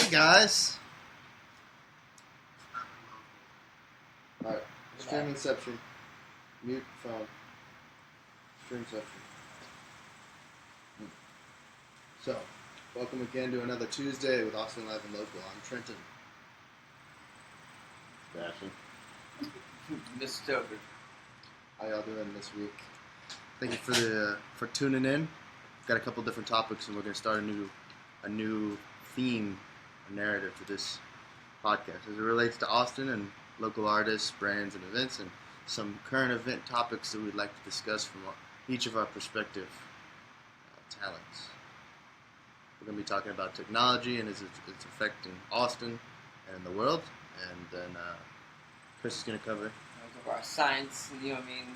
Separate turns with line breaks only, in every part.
Hey guys. Alright, stream inception. Mute phone. Streamception. So, welcome again to another Tuesday with Austin Live and Local. I'm Trenton.
Sebastian.
Mr. Stoker.
How y'all doing this week? Thank you for tuning in. We've got a couple different topics, and we're going to start a new theme, a narrative to this podcast as it relates to Austin and local artists, brands, and events, and some current event topics that we'd like to discuss from each of our prospective talents. We're going to be talking about technology and it's affecting Austin and the world, and then Chris is going to cover
Our science, you know what I mean,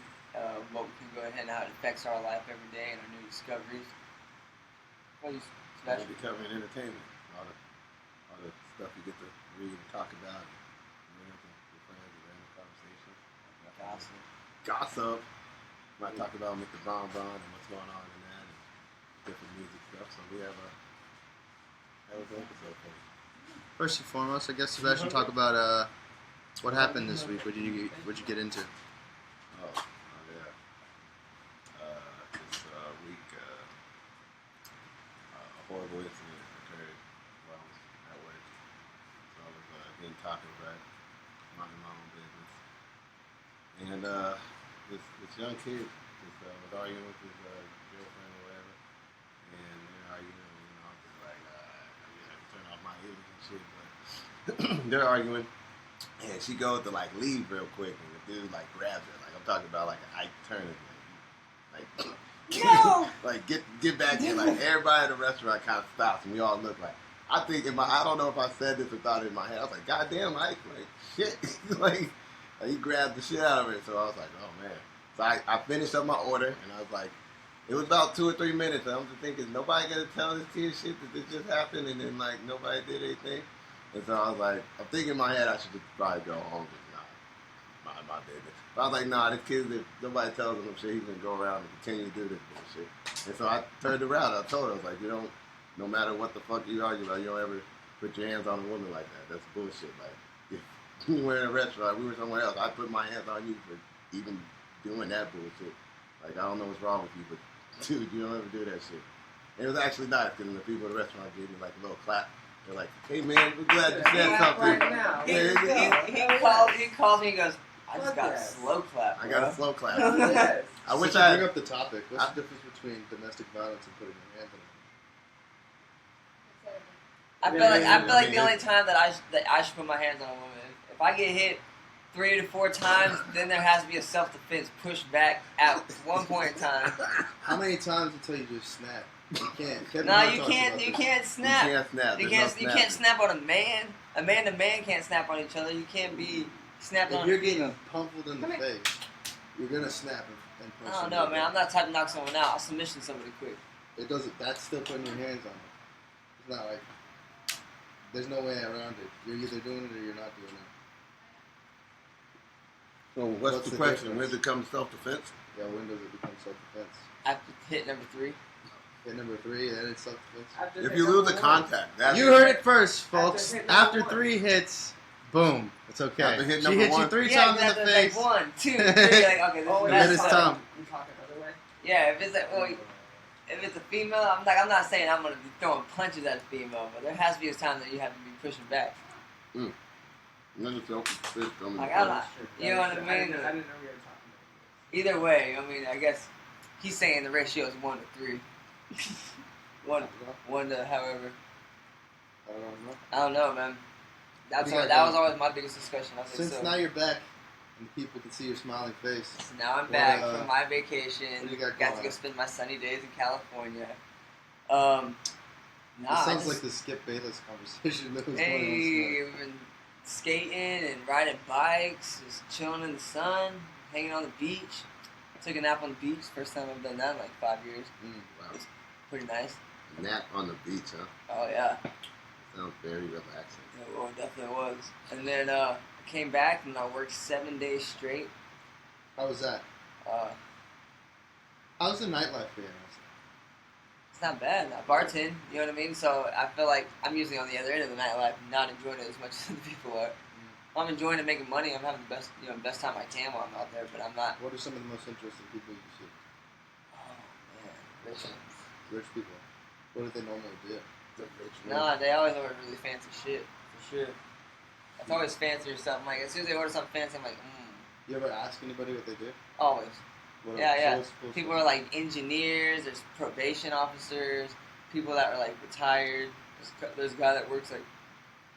what we can go ahead and how it affects our life every day and our new discoveries. What is
We'll
special?
be covering entertainment, all the stuff you get to read and talk about, and your friends and random conversations. Gossip. Might talk about Mr. Bon and what's going on in that, and different music stuff. So we have a episode for you.
First and foremost, I guess Sebastian, talk about what happened this week. What did you get into?
Oh yeah. This week, a horrible incident occurred while I was at work. So I was getting tacos, right? Minding my own business. And this young kid was arguing with his girlfriend or whatever. And they're arguing, I'm just like, turn off my ears and shit. But they're arguing. And she goes to like leave real quick, and the dude like grabs her. Like I'm talking about like an Ike Turner, like
No!
like get back in. Like everybody in the restaurant kind of stops, and we all look like. I think I don't know if I said this or thought it in my head. I was like, God damn, Ike, like shit, like he grabbed the shit out of it. So I was like, oh man. So I finished up my order, and I was like, it was about 2 or 3 minutes, and I'm just thinking, nobody gonna tell this kid shit that this just happened, and then like nobody did anything. And so I was like, I'm thinking in my head I should just probably go home and mind my business. But I was like, nah, this kid, if nobody tells him shit, he's gonna go around and continue to do this bullshit. And so I turned around, I told her, I was like, no matter what the fuck you argue about, you don't ever put your hands on a woman like that. That's bullshit. Like, if we were in a restaurant, we were somewhere else, I'd put my hands on you for even doing that bullshit. Like, I don't know what's wrong with you, but dude, you don't ever do that shit. And it was actually nice, because the people in the restaurant gave me like a little clap. They're like, hey man, we're glad you said something.
Right now.
He calls me and goes, I just got a slow clap.
I got a slow clap.
Yes.
I wish
to
I
bring up the topic. What's the difference between domestic violence and putting your hands on a woman?
I feel like the only time that I should put my hands on a woman, if I get hit 3 to 4 times, then there has to be a self-defense pushed back at one point in time.
How many times until you just snap? You can't. Kevin
No,
Hart
you
talks
can't.
about
You
this.
can't snap.
You can't snap.
You
There's no
can't
snapping.
snap on a man. A man to man can't snap on each other. You can't be snapped
If
on.
you're getting pummeled in the face, you're gonna snap and punch.
I don't know, man. I'm not the type to knock someone out. I'll submission somebody quick.
It doesn't. That's still putting your hands on it. It's not like there's no way around it. You're either doing it or you're not doing it.
So what's
What's
the
the
question?
difference?
When does it come to self-defense?
Yeah, when does it become self-defense?
After hit number 3.
Hit number 3, then it's self-defense.
If you lose a contact, that's
You heard it first, folks.
hit
After
number
3 hits, boom, it's okay.
After hit
She
number
hit you
1.
3
Yeah,
times in the
exactly.
face.
Like 1, 2, 3. Like, okay,
Oh,
And
that's
then it's
fine.
time.
I'm talking the other way.
Yeah, if it's if it's a female, I'm not saying I'm gonna be throwing punches at a female, but there has to be a time that you have to be pushing back.
And then the self-defense comes
Like,
into
I'm
play.
not, you know what I mean?
I didn't know we were talking about
Either way, I mean, I guess he's saying the ratio is 1 to 3. one to however.
I don't know.
I don't know, man. That
Yeah,
was always my biggest discussion. I was like,
Since
so,
now you're back and people can see your smiling face.
so now I'm
What,
back from my vacation.
what do you got
Got
going
to go
on?
spend my sunny days in California.
It sounds like the Skip Bayless conversation that was going on.
Hey, we've been skating and riding bikes, just chilling in the sun, hanging on the beach. Took a nap on the beach. First time I've done that in like 5 years.
Wow.
Pretty nice.
Nap on the beach, huh?
Oh yeah,
Sounds very relaxing.
it definitely was. And then I came back and I worked 7 days straight.
How was that?
Uh,
How's the nightlife here?
It's not bad. I bartend, you know what I mean? So I feel like I'm usually on the other end of the nightlife, not enjoying it as much as the people are. I'm enjoying it, making money. I'm having the best time I can while I'm out there. But I'm not.
What are some of the most interesting people you see?
Oh man, rich ones.
Rich people. What do they normally do?
The rich
Nah, they always order really fancy shit for sure. It's always fancy or something. Like as soon as they order something fancy, I'm like,
You ever ask anybody what they do?
always.
What
Yeah.
what's
People are like engineers. There's probation officers. People that are like retired. There's a guy that works like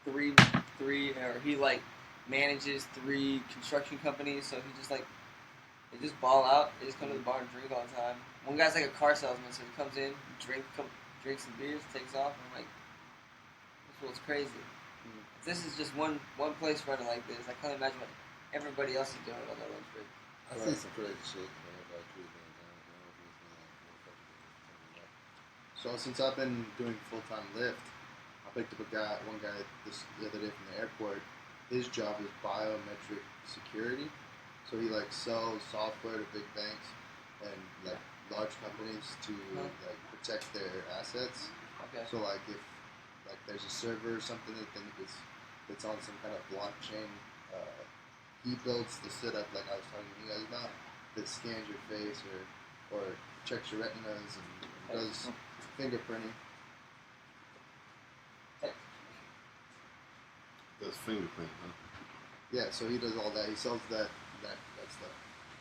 three, or he like manages 3 construction companies. So he just like they just ball out. They just come to the bar and drink all the time. One guy's like a car salesman, so he comes in, drinks some beers, takes off. And I'm like, this world's crazy. This is just one place for it like this. I can't imagine what everybody else is doing on their lunch break.
I see some crazy shit, man. Like,
So since I've been doing full-time Lyft, I picked up one guy the other day from the airport. His job is biometric security. So he like sells software to big banks and like large companies to like protect their assets.
Okay.
So like if like there's a server or something that then it's on some kind of blockchain, he builds the setup like I was talking to you guys about that scans your face or checks your retinas and does fingerprinting.
Does fingerprint, huh?
Yeah, so he does all that. He sells that stuff.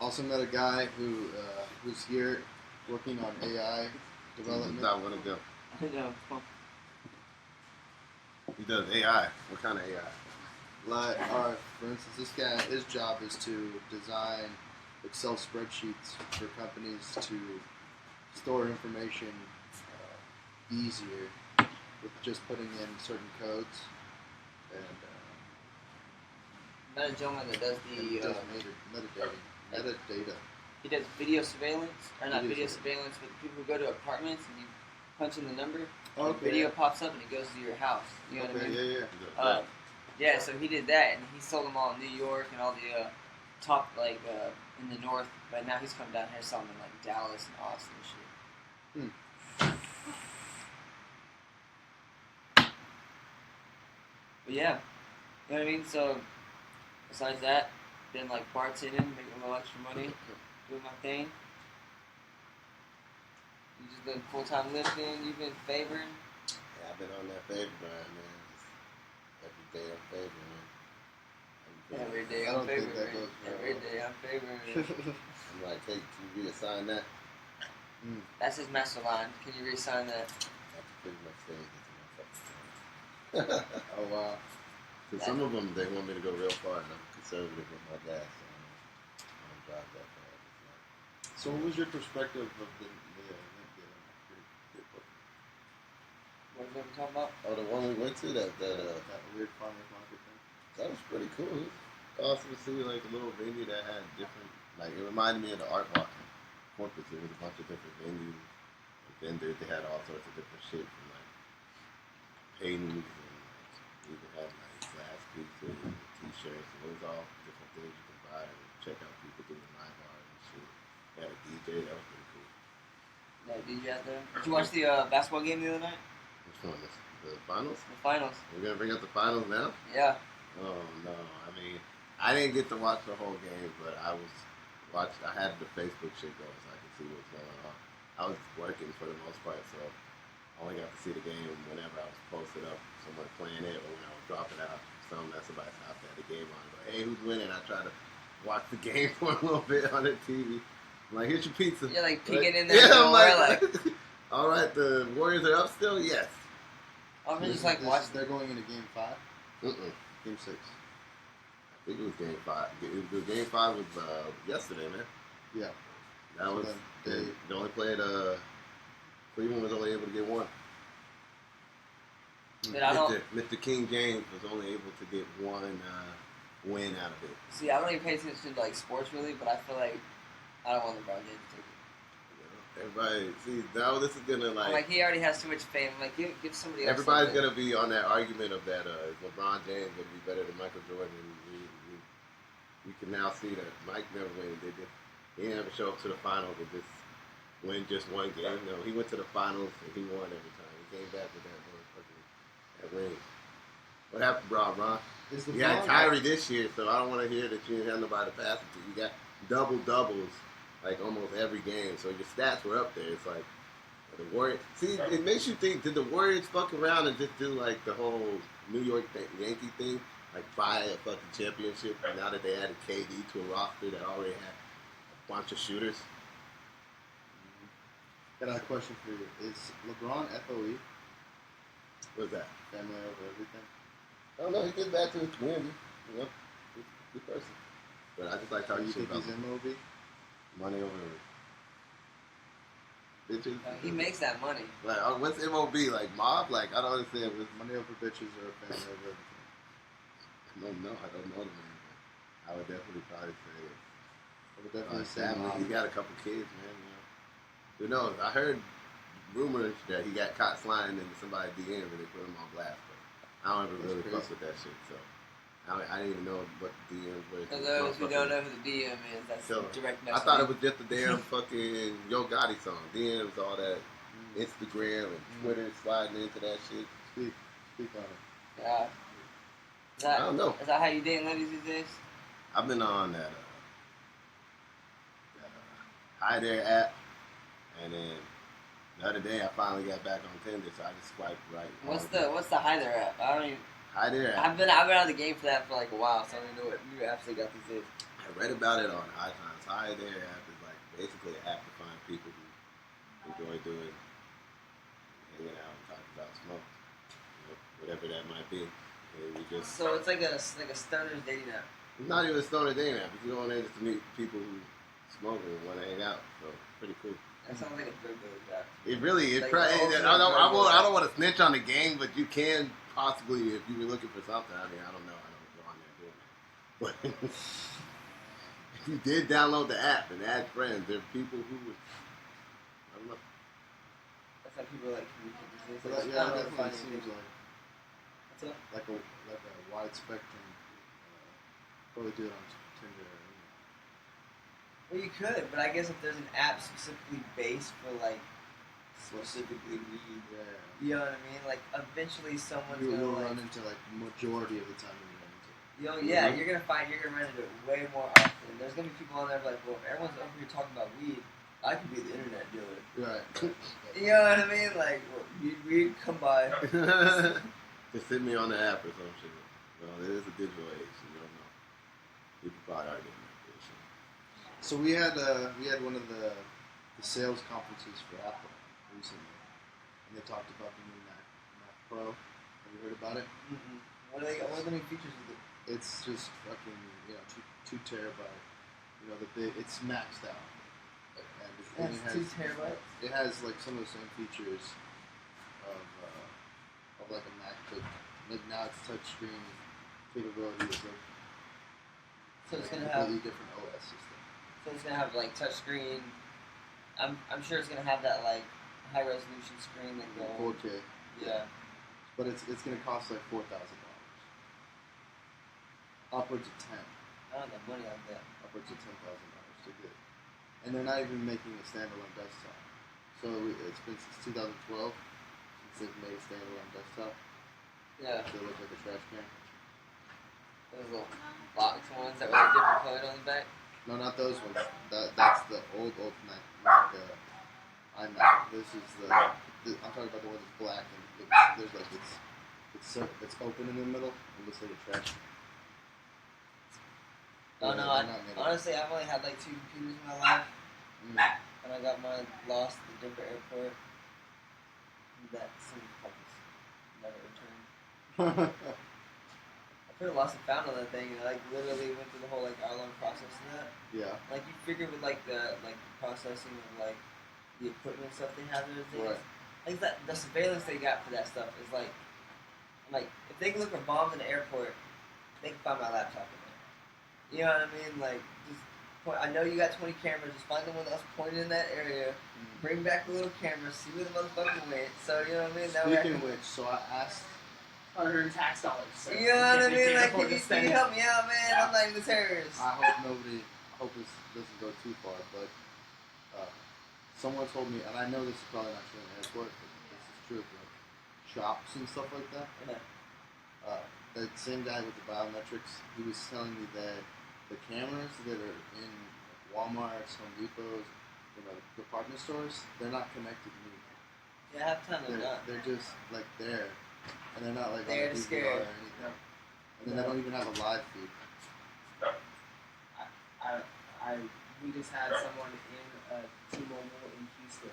Also met a guy who's here working on AI development.
Not one of them.
I know.
He does AI. What kind of AI?
Like, for instance, this guy, his job is to design Excel spreadsheets for companies to store information easier with just putting in certain codes. And
Met a gentleman that does
he
the
does metadata.
he does video surveillance, or not
Video
video surveillance, but people who go to apartments and you punch in the number, and
Okay.
the video pops up and it goes to your house. You know what I mean?
Yeah.
Yeah, so he did that, and he sold them all in New York and all the top, like, in the north. But now he's come down here selling in, like, Dallas and Austin and shit. But yeah, you know what I mean? So, besides that, been, like, bartending, making a little extra money, doing my thing. You just been full-time lifting, you've been favoring.
Yeah, I've been on that favor grind, man. Just every day I'm favoring, man.
Every day
I
I'm
don't think that
favoring.
goes very
Every
well.
day I'm favoring.
I'm like, hey, can you reassign that?
That's his master line. Can you re-sign that?
That's pretty much saying it's
Oh wow.
Because some of them, they want me to go real far, and I'm conservative with my gas, so I don't drive that far.
So what was your perspective of the
What are we talking about?
Oh, the one we went to, that
weird farmer's market thing?
that was pretty cool. It was awesome to see like a little venue that had different, like it reminded me of the Art Walk in Corpus. There was a bunch of different venues, and vendors. They had all sorts of different shit from like paintings and like, even had like glass pieces and t-shirts. And it was all different things you could buy and check out people doing live art and shit. They had a DJ. That was pretty cool.
Yeah, DJ out there. Did you watch the basketball game the other night?
Which one? The finals?
The finals.
We're gonna bring up the finals now?
Yeah.
Oh no! I mean, I didn't get to watch the whole game, but I had the Facebook shit going, so I could see what was going on. I was working for the most part, so I only got to see the game whenever I was posted up, someone playing it, or when I was dropping out. Something that somebody stopped at the game on. But hey, who's winning? I tried to watch the game for a little bit on the TV. I'm like, here's your pizza.
You're like peeking in there.
Yeah, I'm
like
all right, the Warriors are up still. Yes.
I'm just like watching.
They're going into Game 5. Game 6.
I think it was Game 5. Game 5 was yesterday, man.
Yeah.
That
So
was
then
they only played. Cleveland was only able to get one.
But I don't
Mr. King James was only able to get one win out of it.
see. I don't even pay attention to like sports really, but I feel like I don't want LeBron James to take it.
Everybody, see now this is gonna
I'm like he already has too much fame. I'm like give somebody else.
everybody's
something.
gonna be on that argument of that LeBron James gonna be better than Michael Jordan. We can now see that Mike never win. He didn't ever show up to the finals. It just win just one game. No, he went to the finals and he won every time. He came back with that motherfucking that ring. What happened, Ron?
Is
You got Tyree this year, so I don't want to hear that you didn't have nobody to pass it to. You got doubles like almost every game, so your stats were up there. It's like the Warriors. See, it makes you think: did the Warriors fuck around and just do like the whole New York Yankee thing, like buy a fucking championship? Now that they added KD to a roster that already had a bunch of shooters.
Got a question for you. Is LeBron FOE?
What's that?
Family over everything?
I don't know. He gets back to his community. You know, good person. But I just like talking
You
shit
think
about
he's MOB?
money over bitches.
He makes that money.
Like, what's MOB? Like mob? Like, I don't understand. What's,
Money over bitches or family over everything?
I don't know. I don't know the man. I would definitely probably say it.
I would definitely say
Family.
mom.
He got a couple kids, man. You know. Who knows? I heard rumors that he got caught sliding into somebody's DM and they put him on blast. But I don't ever really fuck with that shit. So I didn't even know what the DMs were.
For those who don't know who the DM is, that's
So,
direct
I
message.
thought it was just a damn fucking Yo Gotti song. DMs, all that Instagram and Twitter sliding into that shit.
Speak on it.
Yeah.
I don't know.
Is that how you dating ladies these days?
I've been on that Hi There app, and then the other day I finally got back on Tinder, so I just swiped right.
What's the Hi There app? I don't even.
Hi There app?
I've been out of the game for that for like a while, so I don't even know what you actually got these days.
I read about it on High Times. Hi There app is like basically an app to find people who enjoy doing hanging out and talking about smoke, whatever that might be. And we just
So it's like a stoner's dating app.
it's not even a stoner dating app. You go on there just to meet people who smoke and want to hang out. So it's pretty cool.
That sounds like a drug dealer's app.
It really,
Like,
I
ultimate
don't want to snitch on the game, but you can possibly, if you were looking for something. I mean, I don't know. I don't go on there doing that. But if you did download the app and add friends, there are people who would, I don't know.
That's how people like communicate these days.
But
Like,
that,
I
yeah,
don't
it
know,
definitely
finding
seems
people.
like
What's up?
like a wide spectrum. Probably do it on Tinder.
Well, you could, but I guess if there's an app specifically based for like specifically weed,
Yeah.
you know what I mean? Like eventually someone's
You
gonna
will
like,
run into like majority of the time you run into it.
you know, yeah, you're gonna run into it way more often. There's gonna be people on there like, well, if everyone's over here talking about weed, I could be the internet dealer.
Right.
You know what I mean? Like, well, weed, come by.
Just send me on the app or some shit. Well, it is a digital age, you don't know. People probably are getting that bullshit.
So we had one of the sales conferences for Apple recently, and they talked about the new Mac Pro. Have you heard about it?
Mm-mm. What are the new features with it?
It's just fucking two terabyte. It's maxed out, and
That's 2 terabytes.
It has like some of the same features of like a MacBook. Like now it's touchscreen capability is like
So it's
a
gonna have.
completely different OS system.
So it's gonna have like touchscreen. I'm sure it's gonna have that like high resolution screen that goes.
4K.
Yeah.
But it's gonna cost like $4,000. Upwards of 10.
I don't have money like that.
Upwards of $10,000 to get. And they're not even making a standalone desktop. So it's been since 2012 since they've made a standalone desktop.
Yeah.
They look like a trash can.
Those little box ones that were like different colored on the back.
No, not those ones. That's the old Mac iMac. This is I'm talking about the one that's black and there's like it's open in the middle. It looks like a trash can.
Oh no, honestly, I've only had like 2 computers in my life. And I got mine lost at the Denver airport. That some fuckers never returned. I could have lost and found on that thing, and I like literally went through the whole like hour-long process of that.
Yeah.
Like you figure with like the processing of like the equipment and stuff they have those days.
Right.
Like that the surveillance they got for that stuff is like if they can look for bombs in the airport, they can find my laptop in there. You know what I mean? Like just point. I know you got 20 cameras. Just find the one that's pointed in that area. Bring back the little camera. See where the motherfucker went. So you know what I mean? That
Speaking of which, so I asked.
Unearned tax dollars. So
you know what I
they
mean?
can't
Like,
afford to
can
spend
you
it.
help me out, man?
Yeah.
I'm not even a terrorist.
I hope this doesn't go too far, but someone told me, and I know this is probably not true in the airport, but this is true for like shops and stuff like that.
Yeah.
The same guy with the biometrics, he was telling me that the cameras that are in Walmart's, Home Depot's, department stores, they're not connected anymore.
Yeah, half the time they're not.
They're just like there, and they're not like
They're
on DVR
scared.
or anything. And then they don't even have a live feed.
We just had someone in T-Mobile in Houston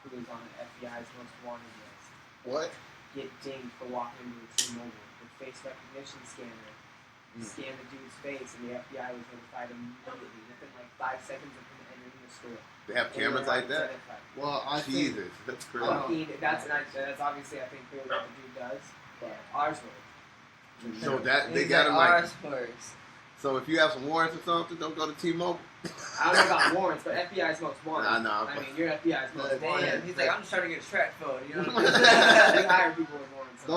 who was on the FBI's most wanted list
What?
get dinged for walking into a T-Mobile. The face recognition scanner scanned the dude's face, and the FBI was notified immediately within like 5 seconds of him entering the store.
They have cameras like that?
Well, I think
Jesus, that's crazy.
I mean, that's obviously I think clearly what the dude does, but ours was.
So that they
These
got
are
him like.
ours first.
So if you have some warrants or something, don't go to T-Mobile.
I don't know about warrants, but FBI's most wanted.
I know.
I mean, you're FBI's most wanted.
Damn, he's like, I'm just trying to get a track phone. You know what
We
I'm
hire people with warrants.
I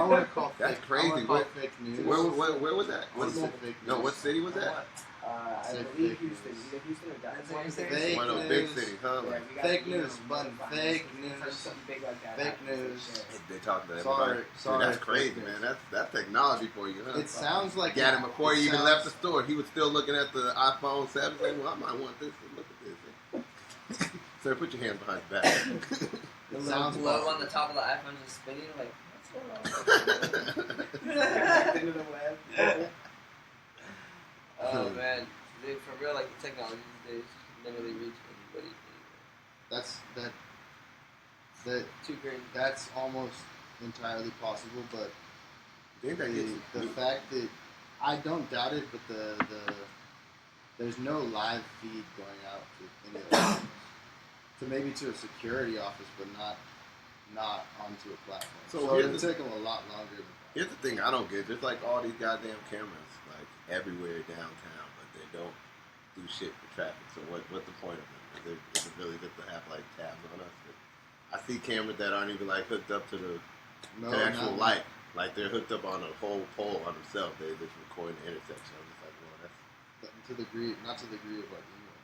want to call
That's
fake.
crazy.
I wanna call fake news.
Where was that?
I wanna say fake
No,
news.
what city was that?
I
Say
believe
fake
Houston.
news.
Either Houston or Dallas.
That's what you say?
Fake
One of those big
news.
cities, huh?
Yeah,
Like,
we gotta
Fake
be,
news button. Fake news.
Something big like that.
Fake
happens,
news.
for sure.
they talk to
Sorry,
everybody.
sorry,
Dude, that's
fake
crazy,
news.
man. That's technology for you, huh?
It sounds like
Got him before he
it
even left the
sounds-
store. He was still looking at the iPhone 7. Like, well, I might want this. Look at this. Sir, put your hands behind your back.
The
It
little
sounds
globe
possible.
on the top of the iPhone just spinning. Like, what's going on?
Into the web.
Oh man, dude, for real, like the technology these days can literally reach anybody. Anywhere.
That
Too crazy.
that's almost entirely possible, but
Think that gets
the fact that I don't doubt it, but there's no live feed going out to any of the to maybe to a security office, but not onto a platform.
So
So
here's
it'll
the-
take them a lot longer than that.
Here's the thing I don't get. There's like all these goddamn cameras like everywhere downtown, but they don't do shit for traffic. So what's the point of them? Is it really just to have like tabs on us? I see cameras that aren't even like hooked up to the actual light. Like they're hooked up on a whole pole on themselves. They just record the intersection. I'm just like, well, that's
To the degree, not to the degree of like England.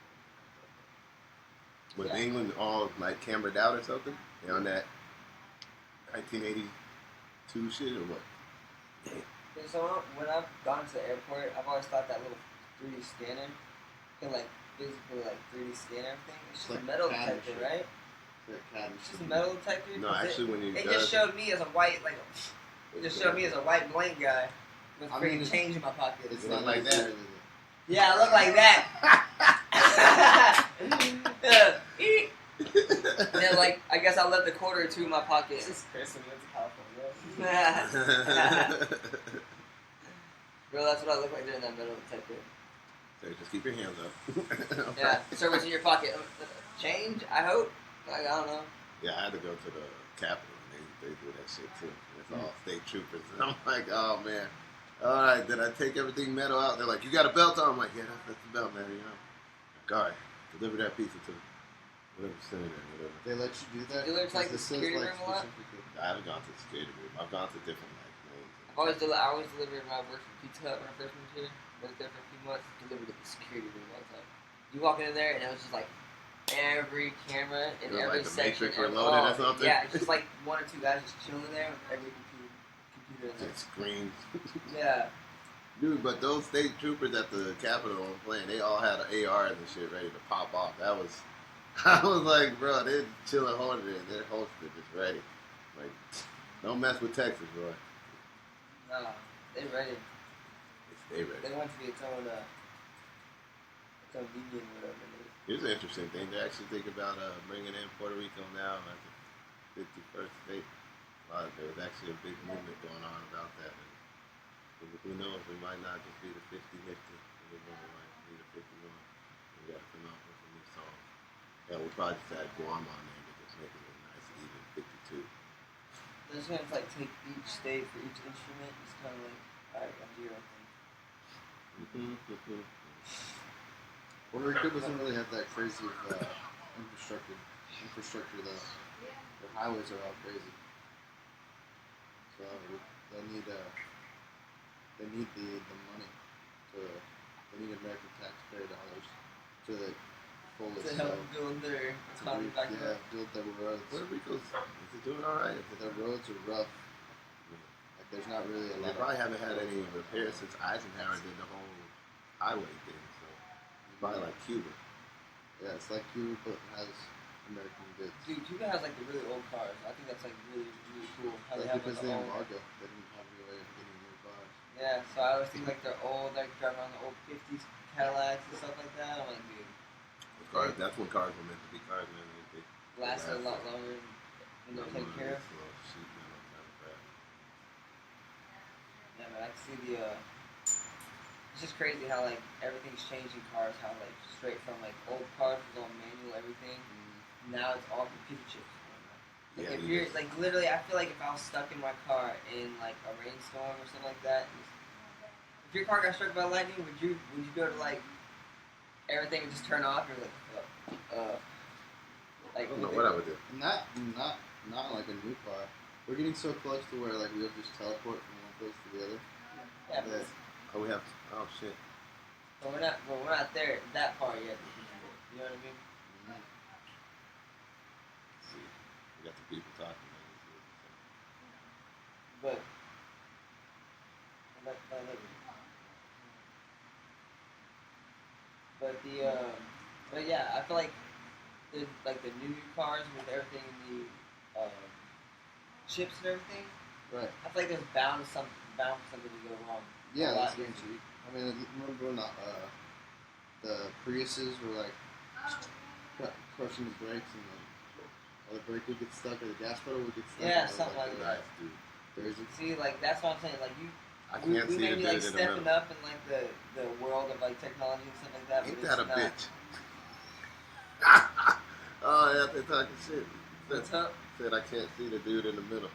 was
Yeah.
England all like cambered out or something? They on that 1982 shit or what?
So when I've gone to the airport, I've always thought that little 3D scanner can like physically like 3D scan everything. It's just
Like
a metal
CAD
detector,
shit.
right? It's just a metal detector.
No,
'cause
actually, when you
it
does
just showed me as a white it just showed me as a white blank guy with
I mean,
freaking change in my pocket.
It's
You
not
look like that.
necessarily
Yeah, I look like that. And then, like, I guess I left a quarter or two in my pocket.
This is Chris when he went to California.
Bro, that's what I look like during that metal detector.
So just keep your hands up.
Yeah, so what's in your pocket? Change, I hope? Like, I don't know.
Yeah, I had to go to the Capitol, and they do that shit too. It's all state troopers. And I'm like, oh man. All right, did I take everything metal out? They're like, you got a belt on? I'm like, yeah, that's the belt, man. You know. Like, all right, deliver that pizza to whatever senator, whatever.
They let you do that.
You look like
This
the
says,
security room a lot?
specifically-
I haven't gone to the security room. I've gone to different like rooms.
I always delivered when I worked for Pizza Hut when I first moved here. Worked there for a few months. Delivered at the security room all the time. You walk in there and it was just like every camera in
It was
every
like the
section.
Matrix Reloaded or something?
Yeah, it's just like one or two guys just chilling there with every computer in there.
Just screens.
Yeah.
Dude, but those state troopers at the Capitol on playing, they all had ARs and shit ready to pop off. That was, I was like, bro, they're chilling holding it. They're holstered, just ready. Like, don't mess with Texas, bro.
No, they ready.
They ready.
They want to be its own union or whatever it is.
Here's an interesting thing. They're actually thinking about bringing in Puerto Rico now as a 51st state. There was actually a big movement going on about that. And who knows? We might not just be the 50 nifty. We might be the 51. We got to come out with a new song. Yeah, we'll probably just add Guam on there to just make it a nice even 52.
They're just gonna like take each state for each instrument. It's kind of like, alright, I'll do your own thing.
Puerto Rico doesn't really have that crazy of infrastructure though. Their highways are all crazy. So they need the money they need American taxpayer dollars to full of
To
snow.
help build their economy back
Yeah,
up.
build the roads.
Puerto Rico's is it doing all right?
The roads are rough. Like there's not really a
They
lot.
probably haven't had any repairs since Eisenhower did the whole highway thing. So it's probably like Cuba.
Yeah, it's like Cuba, but it has American goods.
Dude, Cuba has like the really old cars. I think that's like really, really cool. How they
Like
have
because
like
the
the old.
embargo, they didn't have any way of getting new cars.
Yeah, so I always think like they're old, like driving around the old 50s Cadillacs and stuff like that. I'm like, dude,
Cars, that's when cars were meant to be cars, man. They
lasted a lot longer and they're taken care of. Yeah, man, I can see the. It's just crazy how like everything's changed in cars. How like straight from like old cars was all manual everything. Now it's all computer chips. Like if you're like literally, I feel like if I was stuck in my car in like a rainstorm or something like that, if your car got struck by lightning, would you go to like everything would just turn off? You're like, like
I don't know what I would do.
Not like a new car. We're getting so close to where like we'll just teleport from one place to the other.
yeah, but,
Oh, we have. Oh shit.
but we're not there that far yet. You know what I mean?
Let's see, we got the people talking.
But but yeah, I feel like the new cars with everything in the chips and everything.
Right.
I feel like there's bound for something to go wrong.
Yeah,
A
that's
lot.
guaranteed. I mean, remember when the Priuses were like crushing the brakes and the brake would get stuck or the gas pedal would get stuck?
Yeah,
and
something like that.
Nice, dude.
Crazy.
See, like that's what I'm saying. Like
I
we
can't see
may
the
be
dude
like
in the
stepping
middle.
up in like the world of like technology and stuff like that.
Ain't
but
that a
it's not.
bitch? Oh yeah, they talking shit.
What's up?
Said I can't see the dude in the middle.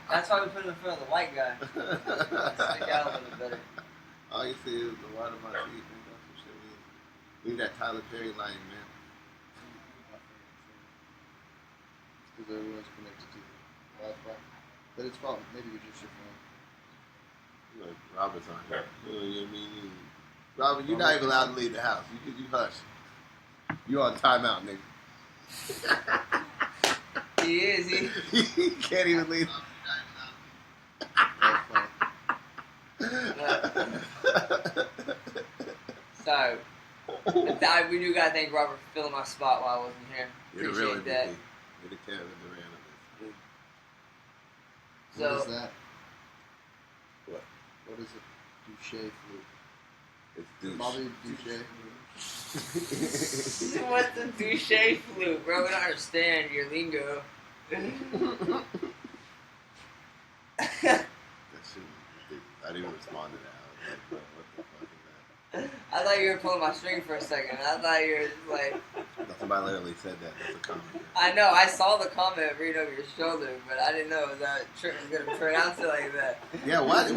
That's why we put him in front of the white guy. Stick out a little better.
All you see is the water of my feet. Man. That's some shit. We need that Tyler Perry line, man.
Because everyone's connected to Wi-Fi. But it's probably maybe just your phone.
Look, Robert's on here. You know what I mean? Robert, you're not even allowed to leave the house. You hush. You on timeout, nigga.
He is.
He can't even leave.
So, we do gotta thank Robert for filling my spot while I wasn't here.
You're
Appreciate
really
that.
busy. You're the Kevin Durant of this.
So,
What is that?
What?
What is it? Douche flu.
It's douche.
Bobby Douche.
what's the douche flu, bro? We don't understand your lingo.
That shit, I didn't even respond to that. I was like, bro, what the fuck is that?
I thought you were pulling my string for a second. I thought you were just like.
Somebody literally said that. That's a comment.
I know. I saw the comment read over your shoulder, but I didn't know that Trent was gonna pronounce it like that.
Yeah, what?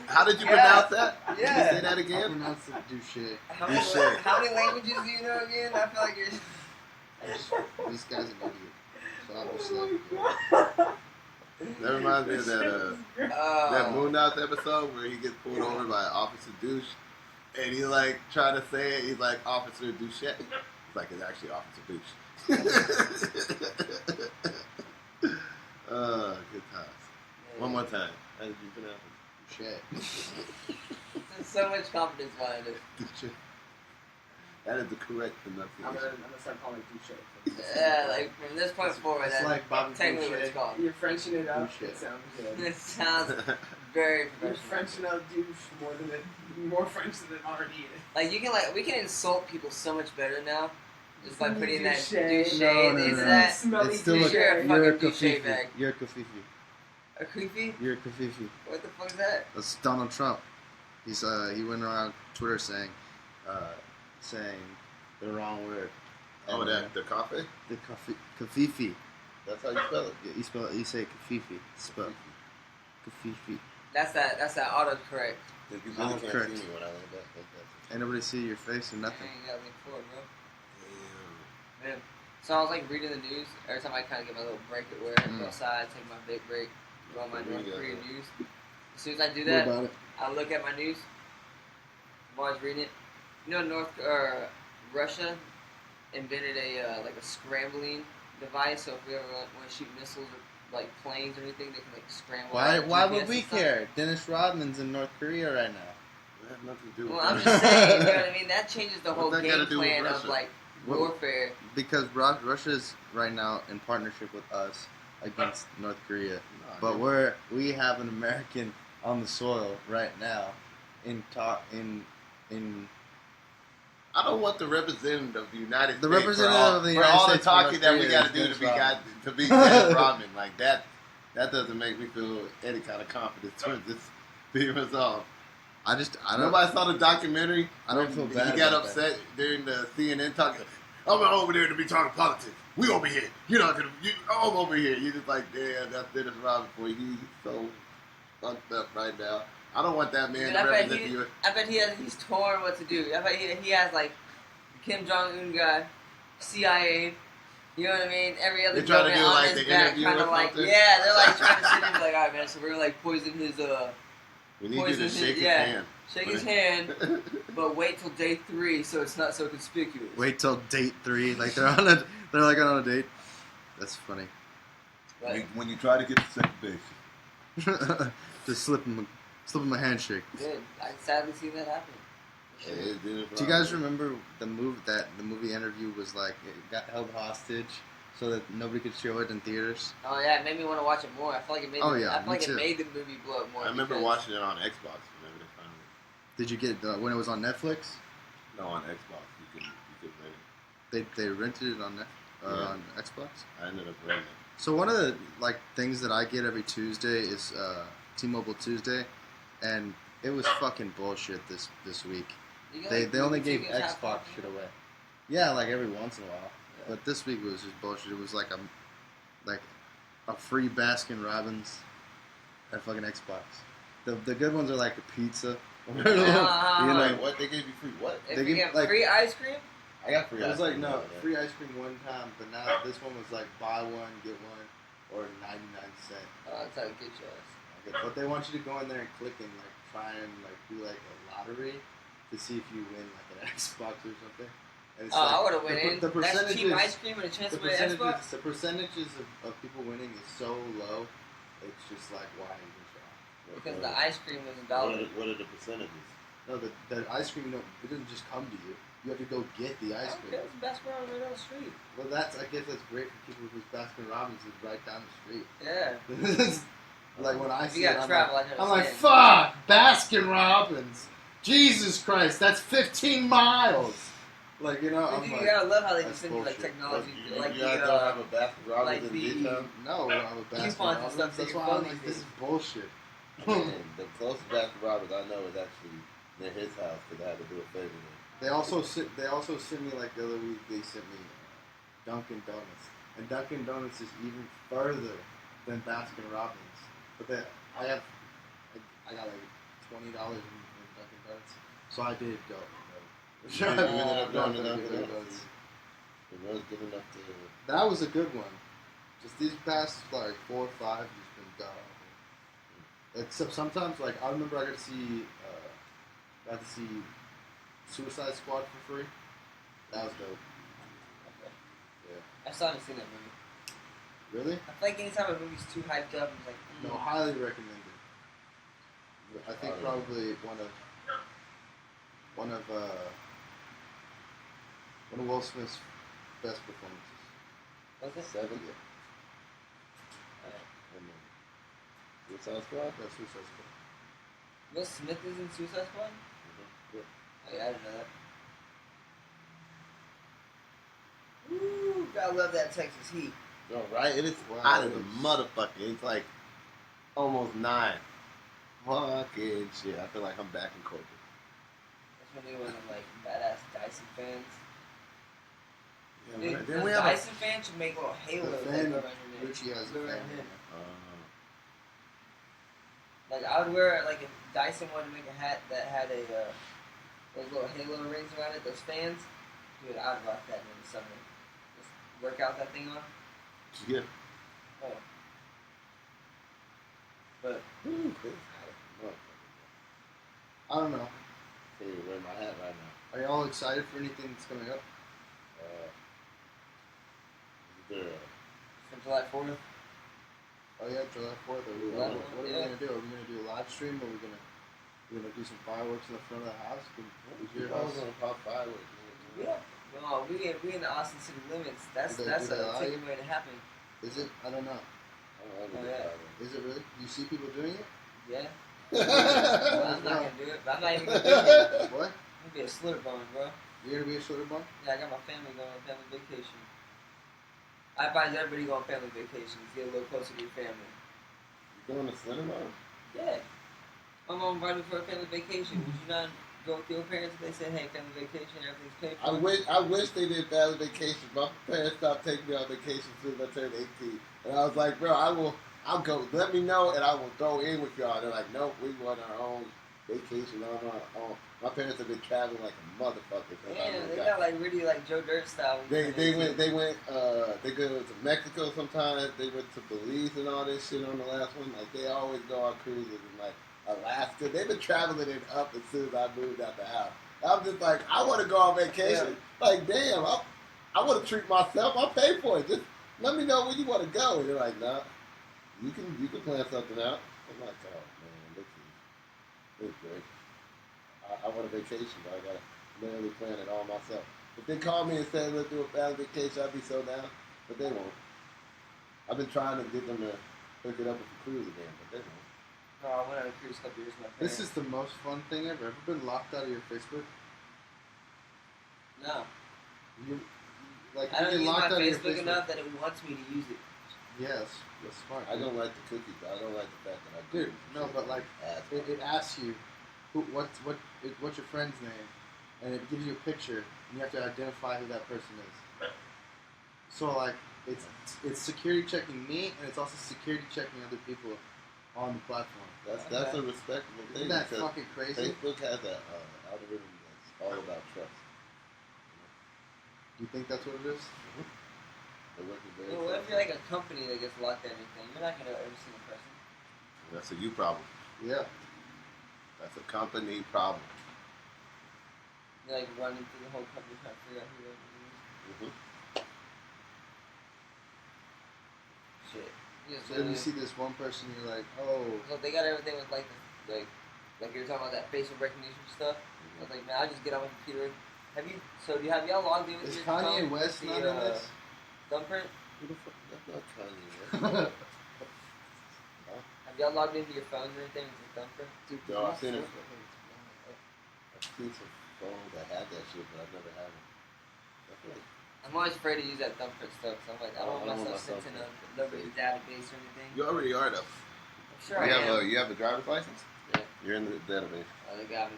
How did you pronounce that?
Yeah.
Can you say that
I
again?
pronounce it douche.
How
Douche.
many languages do you know again? I feel like you're.
This guy's an idiot. So I'm just like,
That reminds me of that that Moon Knight episode where he gets pulled over by Officer Douche, and he's like trying to say it. He's like Officer Douche. It's like it's actually Officer Douche. Good times. One more time. How did you pronounce
douche.
There's so much confidence behind it.
it? Douche. That is the correct pronunciation.
I'm gonna start calling it douche.
Yeah, like from this point forward,
It's
that's
like Bobby
technically what it's
Douche.
called.
You're Frenching it up.
Douche.
It sounds good.
It sounds very
You're
professional.
Frenching up douche more French than it already is.
Like we can insult people so much better now, just by putting in that
Douche.
douche.
No,
Is
no.
that
Smelly
It's still
douche.
You're a
You're a
fucking douche
kafifi.
bag.
You're a kafifi.
a creepy?
You're a kafifi.
What the fuck is that?
That's Donald Trump. He went around Twitter saying the wrong word.
Oh, that the coffee?
The kafifi.
That's how you spell it.
Yeah, you spell it. You say kafifi. Spell kafifi.
That's that autocorrect.
Then you
Oh,
really can't
correct.
see me when I like that.
Ain't nobody see your face or
I
nothing.
ain't got link for it, bro.
Damn.
Man. So I was like reading the news. Every time I kind of get my little break at work, go outside, take my big break, go on my North Korean news. As soon as I do
What
that,
about it?
I look at my news. I'm always reading it. You know, Russia invented a like a scrambling device. So if we ever want to shoot missiles or like planes or anything, they can like scramble.
Why
GPS
would we
and stuff.
care? Dennis Rodman's in North Korea right now.
That has nothing to do with
Well, I'm
that.
just saying, you know what I mean? That changes the whole
What's that
game
gotta do with
plan of
Russia?
like
What-
warfare.
Because Russia's right now in partnership with us against North Korea.
Nah,
But we have an American on the soil right now in
I don't want the representative of the United
The
States
representative
for all,
of the
for
United
all
States
the
for
talking
North
that we
Korea
got
is
to do
Dennis
to be
Rodman.
to be Dennis Rodman. Like that doesn't make me feel any kind of confidence towards this being resolved.
I don't
Nobody saw the documentary.
I don't
when
feel bad
He got
about
upset during the CNN talking. I'm not over there to be talking politics. We over here. You're not gonna. I'm over here. You just like, damn, that's Dennis Rodman for you. He's so fucked up right now. I don't want that man
Dude,
to
I
represent the U.S.
bet he's torn what to do. I bet he has like Kim Jong Un guy, CIA. You know what I mean? Every other
They try to
government
do,
on
like,
his
the
back,
interview
kind
or
of like
something?
yeah, they're like trying to sit and be like, all right, man, so we're like poison his
We need you
poison
to
his
shake his
yeah,
hand.
shake his hand, but wait till day 3 so it's not so conspicuous.
wait till date 3. Like they're like on a date. That's funny.
But,
When you try to get to second base.
Just slip him a handshake.
dude, I sadly see that happen. For sure.
Do you guys remember the movie interview was like it got held hostage so that nobody could show it in theaters?
Oh yeah, it made me want to watch it more. I feel like it made.
Oh, yeah,
I feel
me
like
too.
it made the movie blow up more.
I remember
because-
watching it on Xbox. Remember they finally.
Did you get when it was on Netflix?
No, on Xbox. You could rent it.
They rented it on
Yeah.
on Xbox.
I ended up renting it.
So one of the things that I get every Tuesday is T-Mobile Tuesday, and it was fucking bullshit this week.
You get,
They
like,
only
movie
gave
tickets half
Xbox
off,
shit
you know?
away. Yeah, like every once in a while.
Yeah.
But this week was just bullshit. It was like a free Baskin Robbins at fucking Xbox. The good ones are like a pizza. You know,
Like, what? They gave you free what?
If
They
you
give,
get
like-
free ice cream,
I got free
it was
ice
like
cream
no
the other day.
free ice cream one time, but now this one was like buy one get one or 99¢.
that's how you get your ass.
Okay, but they want you to go in there and click and like try and like do like a lottery to see if you win like an Xbox or something. And it's
I would have went in.
the
That's cheap ice
percentages.
cream and a chance
The
to win an Xbox.
percentages of people winning is so low. It's just like why even try?
Because the ice cream was $1.
What are the percentages?
No, the ice cream it doesn't just come to you. You have to go get the ice cream.
Okay, it's Best Robbins right down the street.
Well, I guess that's great for people whose Baskin Robbins is right down the street.
Yeah.
Like when I
If
see
you
it,
gotta
I'm
travel,
like,
I can
I'm like,
understand.
fuck, Baskin Robbins. Jesus Christ, that's 15 miles. Like, you know,
But
I'm
you
like,
gotta love how they
that's
just send you like
bullshit.
technology,
You
like
guys
the
don't have a Baskin Robbins
like
in
the-
Midtown?
no, we don't have a Baskin
Coupons and
Robbins.
stuff
That's
to
why
your
I'm
phone
like,
these
this is
days.
bullshit.
Man, the closest Baskin Robbins I know is actually near his house because I had to do a favor there.
They also sent me like the other week. They sent me Dunkin' Donuts, and Dunkin' Donuts is even further than Baskin Robbins. But I got like $20 in Dunkin' Donuts, so I did go.
You ended up going to
Dunkin'
Dunkin'
Donuts.
Donuts. It was good enough to.
That was a good one. Just these past like 4 or 5 has been dumb. Except sometimes, like I remember I got to see Suicide Squad for free. That was dope.
I still haven't seen that movie.
Really?
I feel like anytime a movie's too hyped up, it's like
No, highly recommended. I think probably one of Will Smith's best performances.
What's it?
7?
Yeah,
Suicide Squad?
that's Suicide Squad.
Will Smith is in Suicide Squad?
Yeah.
Oh, yeah, I didn't know that. Woo! Gotta love that Texas heat.
No, right? It is
Wow,
hot as
it
a
is.
motherfucker. It's like almost 9. Fucking shit. I feel like I'm back in corporate.
That's when they were like badass Dyson fans.
Yeah,
Dude,
then
the
we have
Dyson fan should make little
The
halos that
fan,
go around your neck.
Richie has a
Go around
fan.
your neck.
Uh,
Like I would wear like if Dyson wanted to make a hat that had a those little halo rings around it, those fans. Dude, I'd rock that in the summer. Just work out that thing on.
yeah.
Oh. But
Ooh, it's hot as a motherfucker.
I don't know.
Tell you to wear my hat right now.
Are y'all excited for anything that's coming up?
From July 4th.
Oh yeah, July 4th. What are we gonna do? Are we gonna do a live stream? Or are we gonna do some fireworks in the front of the house? Is your house?
gonna pop fireworks.
Yeah. No, we in the Austin city limits. That's
Do they
a
allow
ticket
you?
way to happen.
Is it? I don't know.
I don't
Oh,
know.
yeah.
Is it really? Do you see people doing it?
Yeah. Well, I'm not gonna do it, but I'm not even gonna do it.
What?
I'm gonna be a slur bone, bro.
You're gonna be a shorter bun?
Yeah, I got my family going on family vacation. I advise everybody go on family vacations. Get a little closer to your family.
You going to cinema?
Yeah. My mom invited me for a family vacation. Would you not go with your parents if they said, hey, family vacation, everything's paid for?
I wish they did family vacation. My parents stopped taking me on vacation as soon as I turned 18. And I was like, bro, I'll go. Let me know and I will go in with y'all. They're like, nope, we want our own vacation on our own. My parents have been traveling like a motherfucker.
Yeah, they got like really like Joe Dirt style.
They go to Mexico sometimes. They went to Belize and all this shit on the last one. Like they always go on cruises and like Alaska. They've been traveling it up as soon as I moved out the house. I'm just like, I want to go on vacation.
Yeah.
Like, damn, I want to treat myself. I'll pay for it. Just let me know when you want to go. And they're like, nah, you can plan something out. I'm like, oh man, this is great. I want a vacation, but I gotta literally plan it all myself. If they call me and say let's do a family vacation, I'd be so down. But they won't. I've been trying to get them to hook it up with the cruise again, but they won't.
No, I went on a cruise a couple years with my
This
parents.
is the most fun thing ever. Ever been locked out of your Facebook?
No.
Like,
I don't
you
use
get
my
locked out of your
Facebook
Facebook.
enough that it wants me to use it.
Yes, that's smart.
I don't like the cookies. I don't like the fact that I do.
Dude, no, but like, it asks you, what's your friend's name, and it gives you a picture, and you have to identify who that person is. So like, it's security checking me, and it's also security checking other people on the platform.
That's a respectable thing.
Isn't that
because
fucking crazy?
Facebook has an algorithm that's all about trust.
Do you think that's what it is?
They're working very
Well, what if
closely.
you're like a company that gets locked at everything? You're not gonna know every single person.
That's a you problem.
Yeah.
That's a company problem.
You're like running through the whole company trying to figure out who everyone is.
Mm-hmm.
Shit.
So then you see this one person, you're like, oh.
So they got everything with like you were talking about that facial recognition stuff. I was like, man, I'll just get on my computer. Have y'all logged in with
Is
your
Kanye
phone
West
to
not
the,
in this?
thumbprint?
Who the fuck? That's not Kanye.
Have y'all logged into your phones or anything with your thumbprint?
Dude,
No, I've seen it.
I've
I've seen some phones that had that shit, but I've never had it. I feel like
I'm always afraid to use that thumbprint stuff. So I'm like, I don't want myself sent to nobody's database or anything.
you already are though.
I'm sure I am.
You have a driver's license?
Yeah.
You're in the database.
Oh, they got me.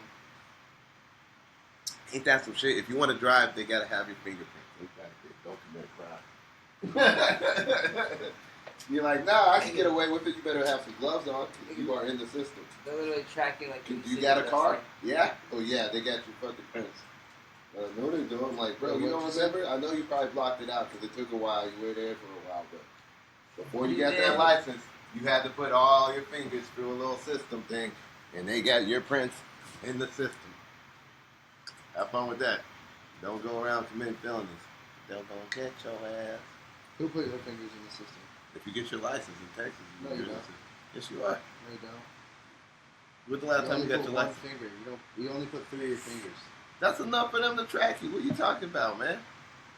Ain't that some shit? If you want to drive, they gotta have your fingerprints. Exactly. Don't commit a crime. You're like, nah, I can get away with it. You better have some gloves on. You are in the system.
They're literally tracking like.
You got a car? Yeah? Oh yeah, they got your fucking prints. No, they don't. I'm like, bro, you don't remember? I know you probably blocked it out because it took a while. You were there for a while, but before you got that license, you had to put all your fingers through a little system thing, and they got your prints in the system. Have fun with that. Don't go around committing felonies. They'll go get your ass.
Who put your fingers in the system?
If you get your license in Texas,
No,
get
you
your
don't.
license. Yes, you are.
No, you don't.
When's the last time you got
put
your
one
license?
finger. You only put 3 of your fingers.
That's enough for them to track you. What are you talking about, man?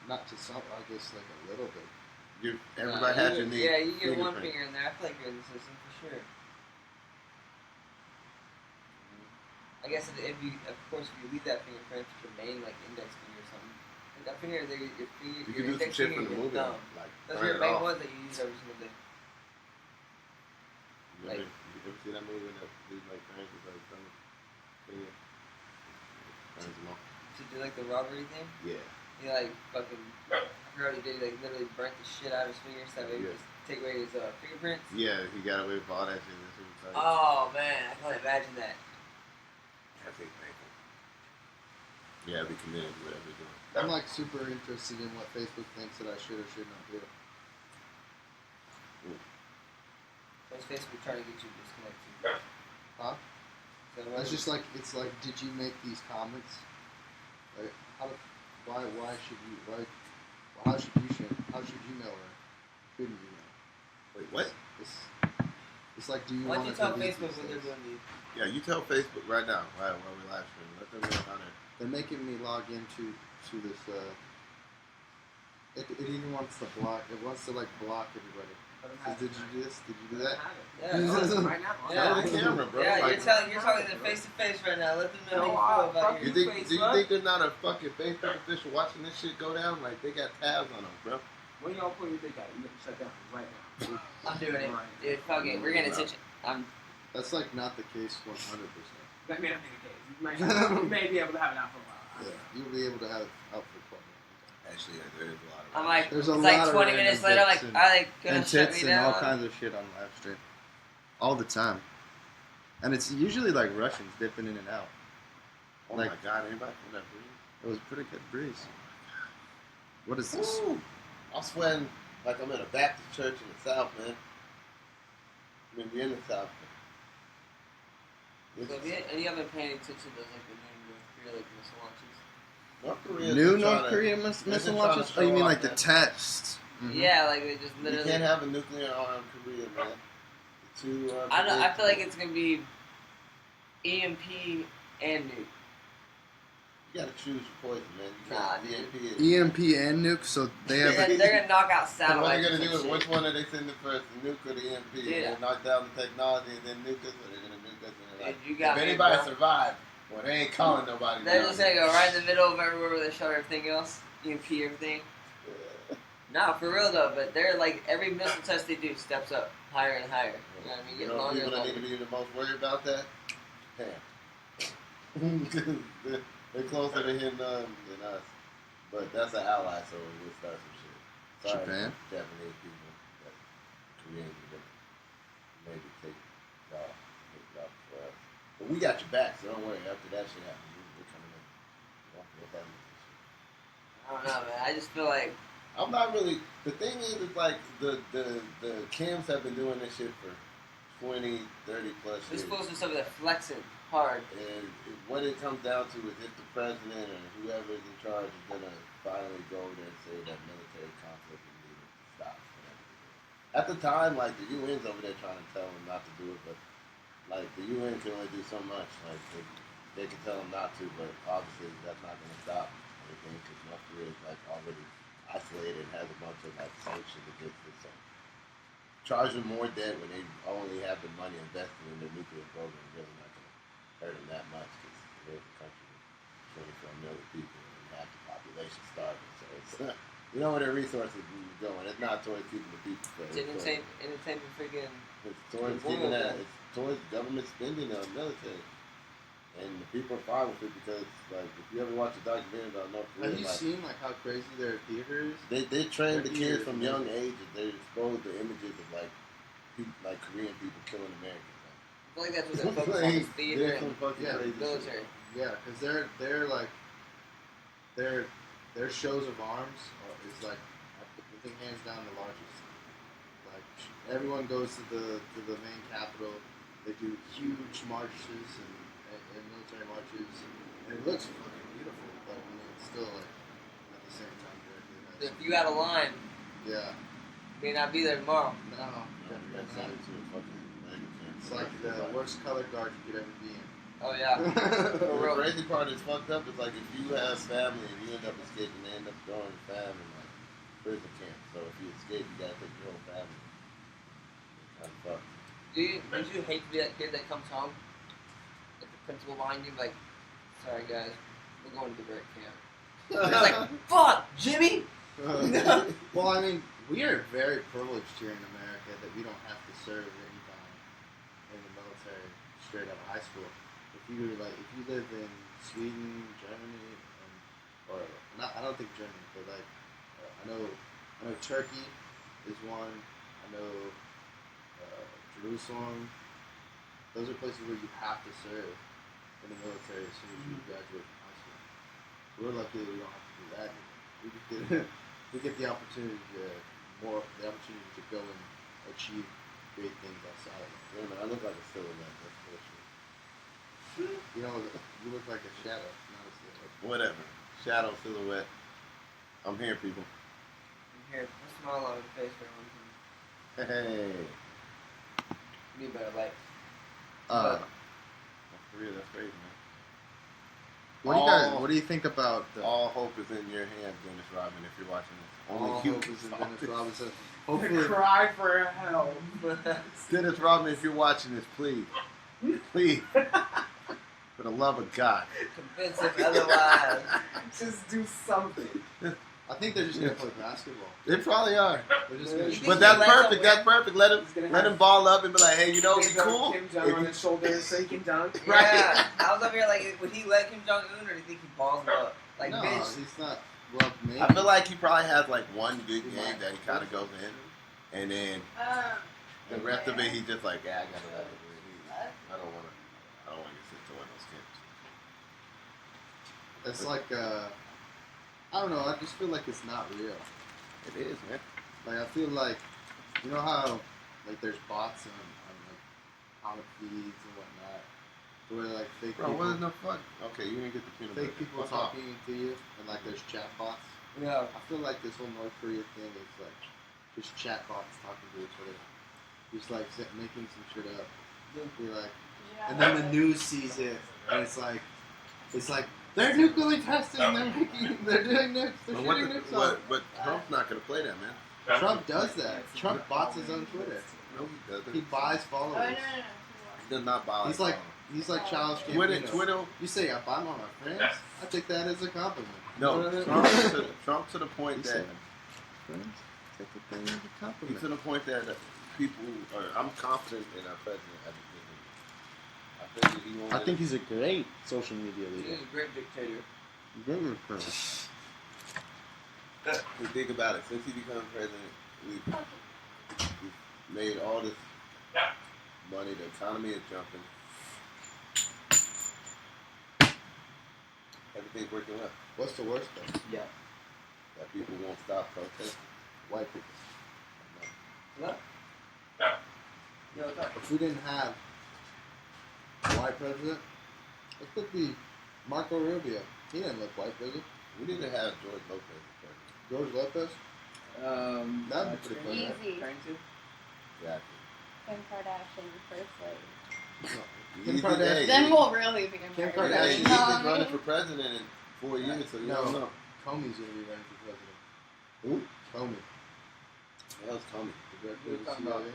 Not to some, I guess, like a little bit.
Everybody has your name.
Yeah, you get one
fingerprint.
finger in there. I feel like you're in the system for sure. I guess if you leave that fingerprint with your main like index finger or something, like that finger, your
You can
your
do some
index
shit
finger,
from the
your
movie.
thumb.
Like,
Those
turn
are your
it
main
off.
ones that you use every single day.
You ever see that movie that these like parents is like turning finger? Turns them off.
To do like the robbery thing,
Yeah.
he like fucking. I forgot what he did. He like literally burnt the shit out of his fingers so that way he
Yeah.
just take away his fingerprints.
Yeah, he got away with all that shit. That's what it's like.
Oh man, I can't imagine that.
That's it, thankful. Yeah, be committed to whatever you're doing.
I'm like super interested in what Facebook thinks that I should or should not do.
What's Facebook trying to get you disconnected?
Huh?
So
It's just like, it's like, did you make these comments? Like, why should you, how should you know or shouldn't you know?
Wait, what?
It's like, do you
Why
want
don't
to
you tell
delete
Facebook
these
when they're
things?
doing these?
Yeah, you tell Facebook right now while we're live streaming. Let them know how to.
They're making me log into this. It even wants to block. It wants to like block everybody. Says, did you do this? Did you do that?
Yeah.
Right now.
Tell the camera, bro.
Yeah,
Like,
you're talking to face to face right now. Let them know how you feel about
you
your.
think, do you think they're not a fucking Facebook official watching this shit go down? Like, they got tabs on them, bro.
When y'all put your dick out, you can shut down right now.
I'm doing it. Dude, fuck it. We're getting attention.
That's like not the case 100%.
That may not be the case. You may be able to have it out for a while.
Yeah, you'll be able to have it out for quite a long
Actually, yeah, there is a lot of.
I'm like,
There's
it's
a
like
lot of
20
random
minutes later,
dicks
like, are they gonna
and
shut
tits
me
and
down?
all kinds of shit on live stream, all the time, and it's usually like Russians dipping in and out.
Oh
like-
my god, anybody feel that breeze?
It was a pretty good breeze. What is this?
Woo! I'm sweating like I'm in a Baptist church in the South, man. I mean, we're in the South.
So if you haven't paid attention to like the new Korea like missile launches.
North Korea.
New North Korea missile
trying to
launches? Oh, you
show
mean
off,
like the
man.
tests? Mhm.
Yeah, like they just
You
literally.
can't have a nuclear armed Korea, man. The two.
I don't know. I feel like it's gonna be EMP and nuke.
You gotta choose your poison, man. You
Nah,
can't
dude.
EMP.
EMP and nuke, so they have.
They're gonna knock out
So what are
satellites.
they gonna
and
do?
shit.
Which one are they sending first, the nuke or the EMP?
Dude.
They knock down the technology and then nuke us, or they're gonna nuke us and they're like,
Dude, you got
if
me,
anybody
bro.
survived, well, they ain't calling nobody.
They're
down.
just gonna go right in the middle of everywhere where they shut everything else, EMP everything. Nah, for real though, but they're like every missile test they do steps up higher and higher. You know what I mean?
You
Getting
know,
longer
people
and
that need
longer.
to be the most worried about that? Japan. they're closer to him than us. But that's an ally, so we'll start some shit. Sorry,
Japan?
Japanese people, but Koreans are gonna maybe take it off for us. But we got your back, so don't worry. After that shit happens, we're coming in. We'll handle this shit.
I don't know, man. I just feel like
I'm not really. The thing is, it's like the Kims have been doing this shit for 20, 30 plus
they're
years.
supposed to be flexing hard.
And what it comes down to is if the president or whoever is in charge is gonna finally go over there and say that military conflict is needed to stop. Whatever it is. At the time, like the UN's over there trying to tell them not to do it, but like the UN can only do so much. Like they can tell them not to, but obviously that's not gonna stop anything because North Korea is like already isolated and has a bunch of like sanctions against it. So charge them more debt when they only have the money invested in their nuclear program. Really not going to hurt them that much because there's a country with 24 million people and half the population starving. So it's you know where their resources are going. It's not towards keeping the people fed.
It's entertainment freaking.
It's towards keeping that. It's towards government spending on military. And the people are fine with it because, like, if you ever watch a documentary about North Korea,
Have you
like,
seen like how crazy their theater is?
they train the
Their
kids from
theater
young
is
ages. They expose the images of like people, like Korean people killing Americans.
I feel like that's what they're focused on is theater
There's some
and
fucking
Yeah,
crazy
military.
shit.
Yeah, because they're like their shows of arms is like I think hands down the largest. Like everyone goes to the main capital. They do huge marches and military marches, and it looks fucking beautiful. But I mean, it's still like at the same time directly nice.
If you got a line,
Yeah,
you may not be there tomorrow.
no, definitely
That's
not.
it to a fucking American camp.
It's like the worst color guard you could ever be in.
Oh yeah.
The
For real.
crazy part is fucked up. Is like if you have family and you end up escaping, they end up throwing your family in like prison camp. So if you escape, you gotta take your whole family. Kind of fucked.
Don't you hate to be that kid that comes home? Like the principal behind you, like, sorry guys, we're going to the break camp. It's like, fuck, Jimmy!
Well, I mean, we are very privileged here in America that we don't have to serve any time in the military straight out of high school. If you live in Sweden, Germany, or not, I don't think Germany, but like I know Turkey is one. I know Jerusalem. Those are places where you have to serve in the military as soon as you graduate from high school. We're lucky that we don't have to do that. We just get the opportunity to go and achieve great things outside.
Yeah, man, I look like a silhouette. That's bullshit.
You know, you look like a shadow, not a silhouette.
Whatever. shadow silhouette. I'm here, people.
Here, put a smile on his face for one time.
Hey.
Need better light.
Uh,
For real, that's crazy, man.
what do you think about the
All hope is in your hands, Dennis Rodman, if you're watching this.
all
you
hope
can
is in
solve
Dennis
this.
Robinson?
The
Hopefully,
cry for help.
Dennis Rodman, if you're watching this, please. Please. For the love of God.
Convince him otherwise.
Just do something.
I think they're just gonna play basketball.
They probably are.
They're just gonna
You
shoot.
But that's
Let him
perfect. That's perfect. Let
He's gonna
him
have-
ball up and be like, hey, you know, it'd be
Kim
cool.
Kim Jong on his shoulder so he can dunk.
Right.
Yeah, I was over here like, would he let Kim Jong Un, or do you think he balls him up? Like,
no,
bitch.
he's not. Well, maybe.
I feel like he probably has like one good game that he kind of goes in, and then the rest of it he's just like, yeah, I gotta let it. I don't want to get sent to one of those camps.
It's like I don't know. I just feel like it's not real.
It is, man.
Like I feel like, you know how like there's bots on like comic feeds and whatnot, where like fake
Bro,
people,
what is no fun? Okay, you didn't get the peanut butter.
fake people
What's up?
talking to you, and like there's chat bots.
Yeah.
I feel like this whole North Korea thing is like just chat bots talking to each other, just like making some shit up. Be like, and then the news sees it, and it's like they're nuclearly testing, they're doing this, they're shooting this up.
But Trump's not gonna play that, man.
Trump does that. Trump bots his own Twitter.
No, he doesn't.
He buys followers.
He does not buy.
He's like Childish
Twitter.
Gambino. You say I buy my friends, I take that as a compliment.
No,
You know what I mean?
Trump to the point
He
that
said, friends, take the thing as a
he's
compliment.
to the point that people are. I'm confident in our president. I think he won't.
I think he's a great social media
He's
leader.
a great dictator.
Think about it. Since he became president, we've made all this money. The economy is jumping. Everything's working well.
What's the worst though?
Yeah.
That people won't stop protesting.
White people.
What? Yo, what's up?
If we didn't have a white president, it could be Marco Rubio. He didn't look white, does he?
We need to have George Lopez as president.
George Lopez? That'd be pretty funny.
Easy.
Trying to?
Exactly.
Kim Kardashian, first lady.
Kim
Easy
Kardashian.
day.
Then we'll really be
Kim
Hey,
Kardashian.
he's
No,
been running for president in 4 years, so you don't know.
Comey's gonna be running for president.
Who?
Comey.
The hell's coming?
The director
We're
of the
talking about-
CIA.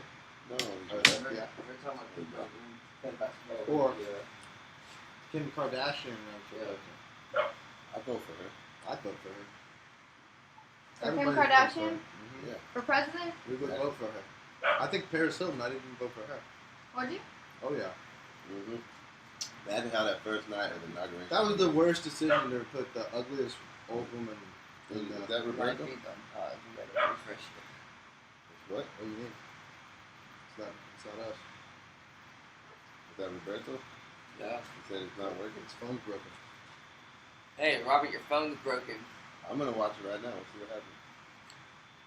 No,
Yeah.
We're talking about Kim Jong Un. Play basketball.
Or Kim Kardashian running for
Yeah.
president.
I'll go for her.
I'd vote for her.
For Kim
Everybody votes for her.
Kardashian?
Mhm.
Yeah.
For president?
We would vote for her. I think Paris Hilton, I'd even vote for her.
Would you?
Oh yeah.
Mm-hmm. Imagine how that first night of the inauguration.
That was the worst decision to put the ugliest old woman in
Is
the...
that Roberto?
You gotta refresh it.
What?
What do you mean? It's not us.
Is that Roberto?
Yeah.
He said it's not working.
His phone's broken.
Hey, Robert, your phone's broken.
I'm gonna watch it right now and see what happens.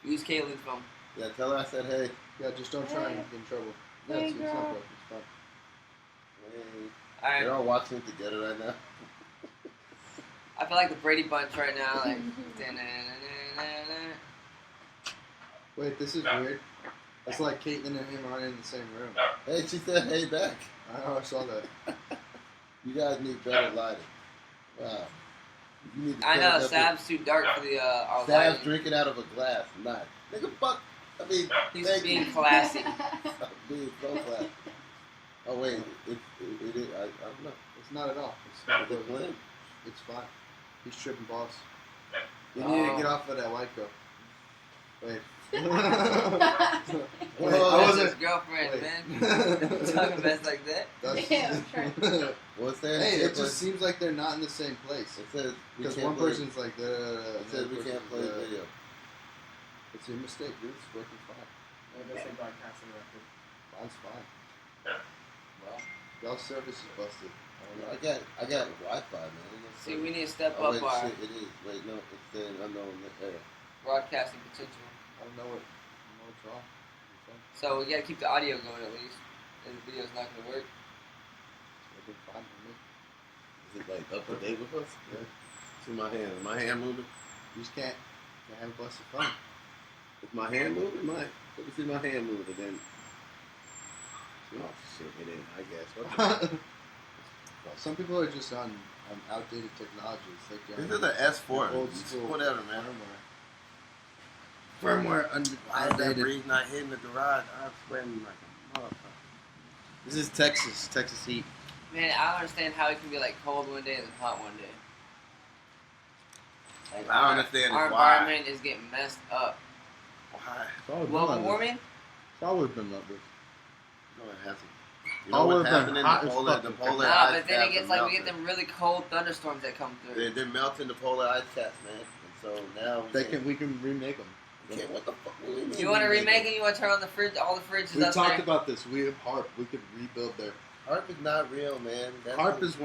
Use Caitlin's phone.
Yeah, tell her I said hey.
Yeah, just don't try and get in trouble. Yeah,
Hey,
it's not
girl.
broken. It's fine.
Hey.
Alright.
They're all watching it together right now.
I feel like the Brady Bunch right now, like. da-na-na-na-na-na.
Wait, this is weird. It's like Caitlyn and him aren't in the same room.
Hey, she said hey back.
I know, I saw that.
You guys need better lighting. Wow. You need to
I
turn
know,
it up.
Sab's too dark for the our
Sav's
lighting.
drinking out of a glass. Not. Nigga, fuck. I mean,
He's
thank
being
you.
classy.
Being so classy. Oh, wait. It is. I don't know.
It's not at all.
Is it Glenn?
It's fine. He's tripping balls. You need to get off of that white girl. Wait. Wait,
Whoa.
I
That's his
wasn't.
girlfriend,
Wait.
man. Talking best like that.
That's-
Yeah, sure.
What's that?
Hey, it just seems like they're not in the same place.
It says we
Because
can't
one
play.
person's like,
It says we can't play video.
It's your mistake, dude. It's working fine.
It does say broadcasting record.
Mine's fine.
Well,
Y'all's service is busted. I don't know.
I got Wi-Fi, man.
see, we need to step
Oh,
up
wait,
our
shit, it is. Wait, no, it's saying unknown error.
broadcasting potential.
I don't know what's wrong. It's fine.
So we gotta keep the audio going at least. And the video's not gonna work.
It's working fine for me.
Is it like up to date with us?
Yeah.
See my hand. Is my hand moving?
You just can't have a busted phone.
Is my hand moving? Let me see my hand moving, and then. Oh shit! It ain't. I guess. What the
Some people are just on outdated technologies. Like
This is an S4.
old school
Whatever, man.
firmware
Why is that
outdated.
breeze not hitting the garage? I'm sweating like a motherfucker.
This is Texas heat.
Man, I don't understand how it can be like cold one day and then hot one day. Like,
I don't understand
our
why.
environment is getting messed up.
Why?
It's always been
Global
like this.
warming?
It's always been like this.
No, it hasn't. You
Oh,
know what's
we've been
happening?
hot
The
as
polar
fuck.
ice
Nah, but then
caps
it gets
are
like we get
melting.
them really cold thunderstorms that come through.
They're melting the polar ice caps, man. And so now
We can remake them.
we can't. What the fuck? What do you mean?
You want to remake it? You want to turn on the fridge? All the fridges
We
up
talked
there?
about this. We have HARP. We could rebuild their
HARP is not real, man. That's
HARP is 100%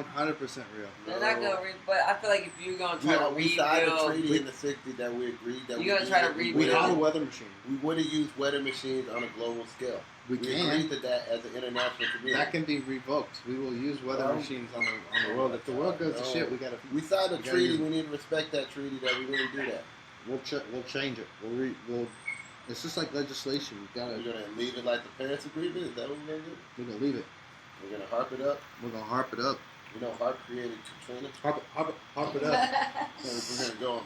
real.
They're not gonna but I feel like if you're gonna try to
we signed a
rebuild,
treaty in the '60s that we agreed that
You gonna try to
We
rebuild.
have a weather machine.
We would have used weather machines on a global scale.
We
agreed
can.
to that as an international community.
That can be revoked. We will use weather
No.
machines on the world. If the world goes to
No.
shit, we gotta.
We signed a
We gotta
treaty.
use-
We need to respect that treaty. That we wouldn't do that.
We'll change it. We'll. It's just like legislation. You gotta.
We're gonna leave it like the Paris Agreement. Is that what we're gonna do?
We're gonna leave it.
We're gonna harp it up.
We're gonna harp it up.
You know, HARP created Katrina.
Harp it up.
So we're gonna go on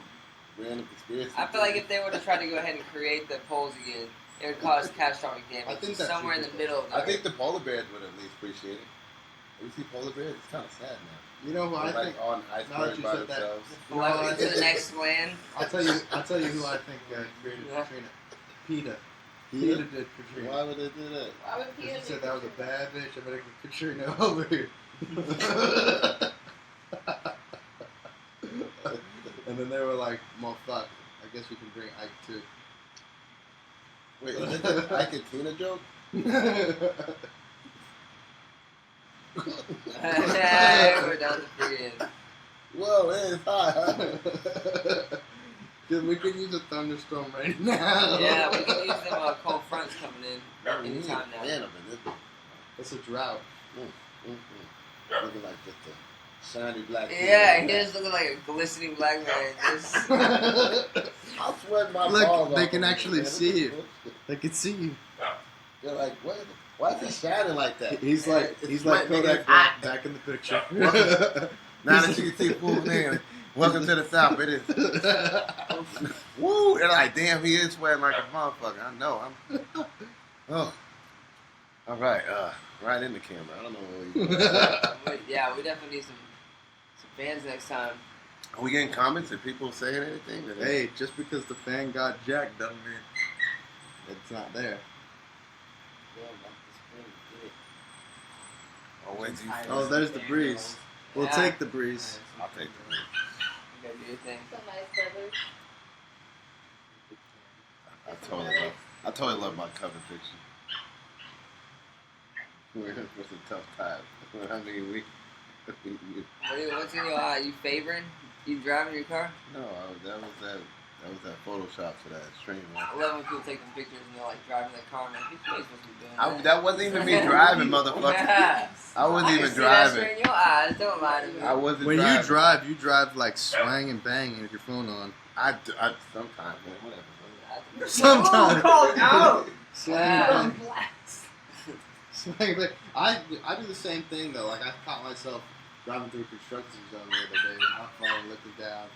random conspiracy.
I feel like if they were to try to go ahead and create the poles again, it would cause catastrophic damage.
I think that's
somewhere in the middle of
I
there.
think the polar bears would at least appreciate it. You see polar bears? It's kind of sad now.
You know who I
They're
think?
like on
now that
iceberg
you
by
said that-
themselves.
You know what I
Fly to
think?
the next land.
I'll tell you who I think created
Yeah.
Katrina. PETA.
PETA?
PETA did Katrina.
Why would they do that?
Why would
She
Peter
said
do
that was a
that?
bad bitch. I better get Katrina over here. And then they were like, well, fuck. I guess we can bring Ike too.
Wait, is this an Ike and Tina joke?
We're done again.
Whoa, it's hot, huh?
Dude, we can use a thunderstorm right now.
Yeah, we can use them cold fronts coming in anytime now.
Man, up in this.
It's a drought.
Looking like just a shiny black.
Yeah, he just looking like a glistening black man. Just,
I'm sweating my
Look,
balls
they
off
can
of
actually
this,
see
man.
you. They can see you.
They're like, what? Why is he shining like that?
He's like
It's
Kodak
sweating,
Black
hot.
back in the picture.
Now that you can see full name, welcome to the South. It is. Woo! They're like, damn, he is sweating like a motherfucker. I know. Oh. All right. Right in the camera. I don't know what you.
but yeah, we definitely need some fans next time.
Are we getting comments? Are people saying anything?
Hey, just because the fan got jacked doesn't mean it's not there.
Oh, wait, do you?
Oh, there's the breeze. We'll
Yeah.
take the breeze.
I'll take the breeze.
You gotta do your thing.
Some nice brothers.
I totally love my cover picture. We're in for some tough times. I mean,
What's in your eye? You favoring? You driving your car?
no, that was that Photoshop for that stream.
I love when people take them pictures and they're like driving their car. I'm like, you ain't supposed to be doing that.
That wasn't even me driving, motherfucker.
Yeah.
I wasn't
can
even
see that
driving.
straight in your eyes. Don't lie to me.
I wasn't
When
driving.
you drive like swang and bang with your phone on.
I sometimes, man, whatever.
Sometimes.
Ooh, called out.
Swang
Yeah.
and bang. Swang and bang. I do the same thing though. Like I caught myself driving through a construction zone the other day, my phone looking down.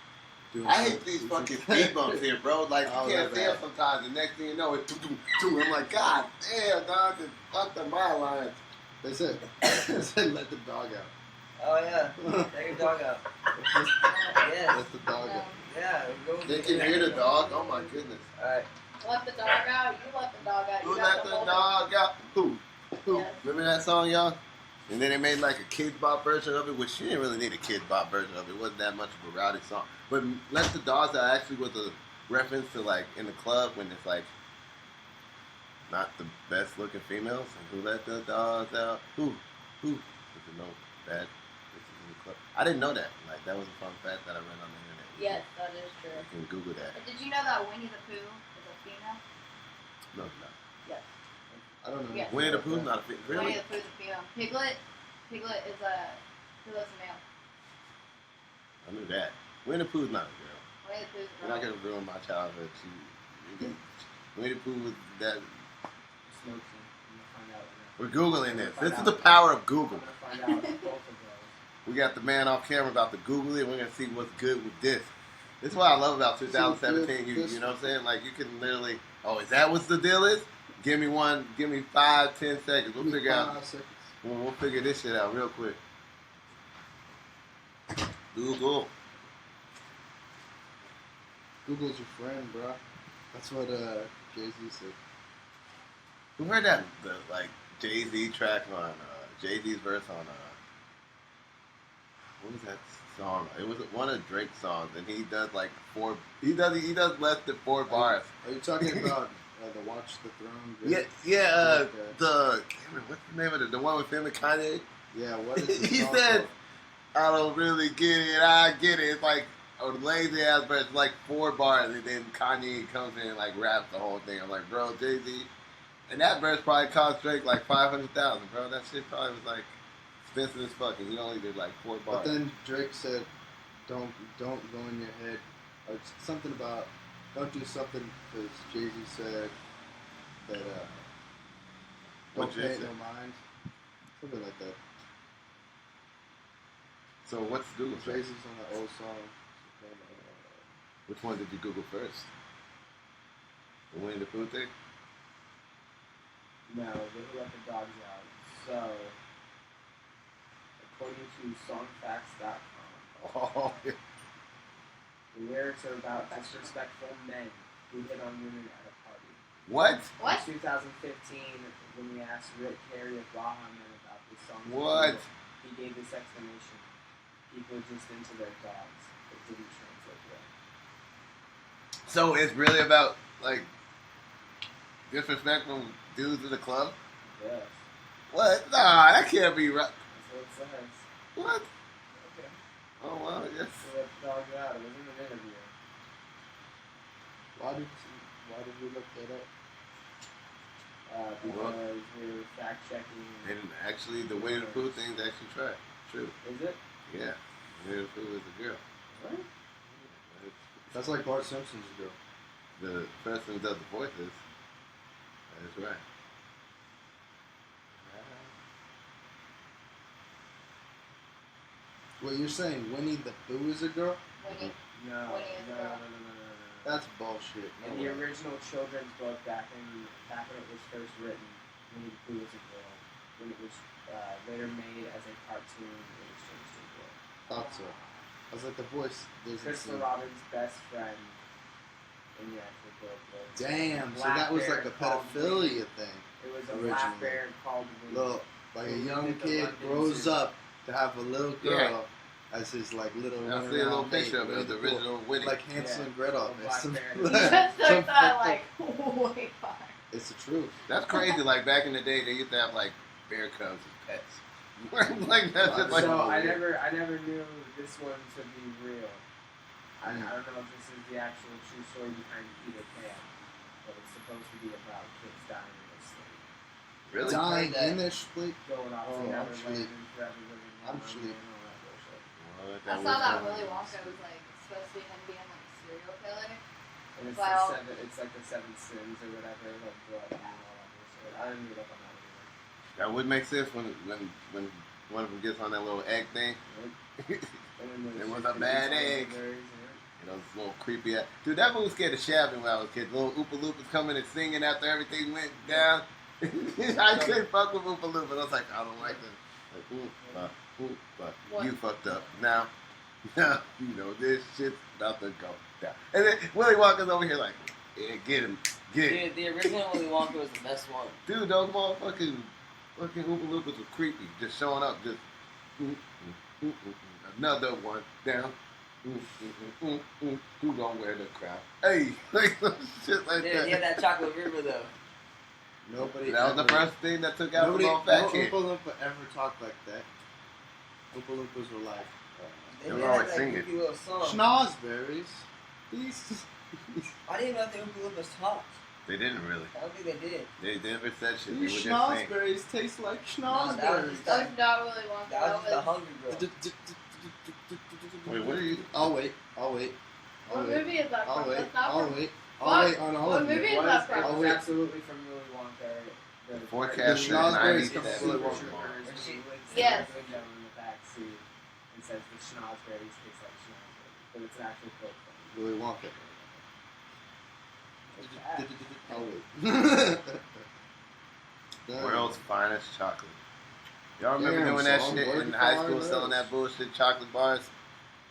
Doing
I hate
something.
these fucking speed bumps here, bro. Like,
Oh,
you can't
they're
see
bad.
them sometimes. The next thing you know, it's doo-doo-doo. I'm like, God damn, dog, just fuck the mile line.
They said let the dog out.
Oh yeah. Take your dog out. Yes.
Let the dog out.
Yeah. Go
They can hear the dog. Oh my goodness.
Alright.
Let the dog out. You let the dog out.
Who
You
let
got
the
to hold
dog out? Who? Who?
Yes.
Remember that song, y'all? And then they made like a Kid Bop version of it, which she didn't really need a Kid Bop version of it. It wasn't that much of a rowdy song. But Let the Dogs Out actually was a reference to like in the club when it's like not the best looking females. And who let the dogs out? Who? If you know that, this is in the club. I didn't know that. Like that was a fun fact that I read on the internet.
Yes, that is true.
You can Google that.
But did you know that Winnie the Pooh is a female?
No, it's not.
Yes.
I don't know.
Yes.
Winnie the Pooh's not a female. Really?
Winnie the Pooh is a female. Piglet is a male.
I knew that. Winnie the Pooh's not a girl.
Winnie the Pooh's
You're not
wrong.
gonna ruin my childhood. Winnie the Pooh was that.
Smokes him. I'm gonna find out.
We're googling this.
Find
This is
out.
the power of
I'm
Google.
gonna find out both of those.
We got the man off camera about to Google it. We're gonna see what's good with this. This is what I love about 2017. You know what I'm saying? Like you can literally. Oh, is that what the deal is? Give me one. Give me 5-10 seconds. We'll figure out.
5 seconds.
We'll figure this shit out real quick. Google.
Google's your friend, bro. That's what Jay-Z said.
Who heard that? The like Jay-Z track on Jay-Z's verse on what was that song? It was one of Drake's songs, and he does like 4. He does less than 4 bars.
Are you talking about the Watch the Throne?
Yeah,
Yeah.
the what's the name of it? The one with him and Kanye.
Yeah, what is the
He
song
said,
called?
"I don't really get it. I get it." It's like a lazy ass verse, like 4 bars, and then Kanye comes in and like raps the whole thing. I'm like, bro, Jay-Z, and that verse probably cost Drake like 500,000, bro. That shit probably was like expensive as fuck, and he only did like 4 bars.
But then Drake said, "Don't go in your head," or something about don't do something because Jay-Z said that
What
don't
Jay
pay it
said?
no mind, something like that.
So what's Google?
Jay-Z's on that old song.
Which one did you Google first? The Winnie the Pooh thing?
No, they let the dogs out. So, according to songfacts.com,
Oh, yeah.
the lyrics are about disrespectful men who hit on women at a party.
What?
What?
In 2015, when we asked Rick Carey of Baha Men about this song,
What?
he gave this explanation. People are just into their dogs. It didn't translate well.
So it's really about like disrespectful dudes in the club?
Yes.
What? Nah, that can't be right.
That's what it says.
What?
Okay.
Oh well, I guess.
So let the dogs out. It wasn't an interview.
Why did we look that up?
Because we're fact checking.
And actually, the Winnie the Pooh thing is actually true.
Is it?
Yeah, Winnie the Pooh is a girl.
What?
That's like Bart Simpson's girl.
The person who does the voices. That is right.
Well, you're saying Winnie the Pooh is a girl?
Winnie.
No.
What is
No.
that?
That's bullshit. No
In the
way.
original children's book, back when it was first written, Winnie the Pooh was a girl. When it was later made as a cartoon, it was changed to a boy.
Thought so. I was like, the voice doesn't
Christopher
seem...
Robin's best friend in the actual book was
Damn, so
black
that was
bear
like a
called
pedophilia
Winnie.
thing.
It was a
originally.
black bear called Winnie.
Little, like a
They
young
did the
kid
London
grows
Zoo.
up to have a little girl as his like little
I
running
see a little
around mate,
picture of it,
Winnie
the
Pooh.
original Winnie.
Like Hansel
Yeah.
and Gretel.
Little black
Some-
bear.
You just
some
took that
fucked up-
like way far.
It's the truth.
That's crazy. Like back in the day, they used to have like bear cubs as pets. Like that's just like.
So I never knew this one to be real. I
Mm.
don't know if this is the actual true story behind Peter Pan, but it's supposed to be about kids dying in their sleep.
Really?
Dying
that.
in their sleep.
Going off
Oh,
to
I'm
Neverland
sleep.
and forever living in
I'm
Wonderland
sleep.
and all that bullshit.
What?
I saw that Willy Wonka was like supposed to be him being like a serial killer.
And it's
Well-
it's like the 7 sins or whatever, like blood and all that bullshit. I didn't read up on that either.
That would make sense when one of them gets on that little egg thing.
And then
It was
there's
a bad
all the
egg.
berries,
You know, this little creepy ass. Dude, that movie scared the shit out of me when I was a kid. Little Oompa Loompas coming and singing after everything went down. I couldn't fuck with Oompa Loompas. I was like, I don't like them. Like, Oompa,
What?
you fucked up. Now, you know, this shit's about to go down. And then Willy Wonka's over here like, yeah, get him. Get him.
Dude, the original Willy Wonka was the best one.
Dude, those motherfucking fucking Oompa Loompas were creepy. Just showing up, just another one down. Who gonna wear the crown? Hey, like some shit like
Dude,
that.
he had that chocolate river though.
Nobody.
That was the
ever-
first thing that took out the
Nobody.
little
No
fat kid.
Oompa Loompa ever talked like that. Oompa Loompas were like
They
They
were
had
always
that
singing.
goofy little song.
schnozberries. These.
I didn't even know the Oompa Loompas talked.
They didn't really.
I don't think they did.
They never said shit. They were
These
just saying.
schnozberries taste like
No, that was
schnozberries.
just
That was not Willy Wonka.
That was just the Hungry Girl.
Wait, what are you?
Oh wait. I'll wait.
What movie is that
I'll
from?
wait.
That's not
I'll
from.
wait. I'll wait on all
What
of you.
movie is
It
that
was,
from?
it
I'll
was
wait.
absolutely from Willy Wonka. The
Forecast
The Schnozberries
says
come from
97.
Willy Wonka.
Troopers, he looks
Yes.
out the window in the back seat and says the Schnozberries taste like Schnozberries, but it's an actual quote from
Willy Wonka.
It's bad.
I'll wait.
World's finest chocolate. Y'all remember
Damn,
doing that
son,
shit
where'd
in
you
high
find
school,
those?
selling that bullshit chocolate bars?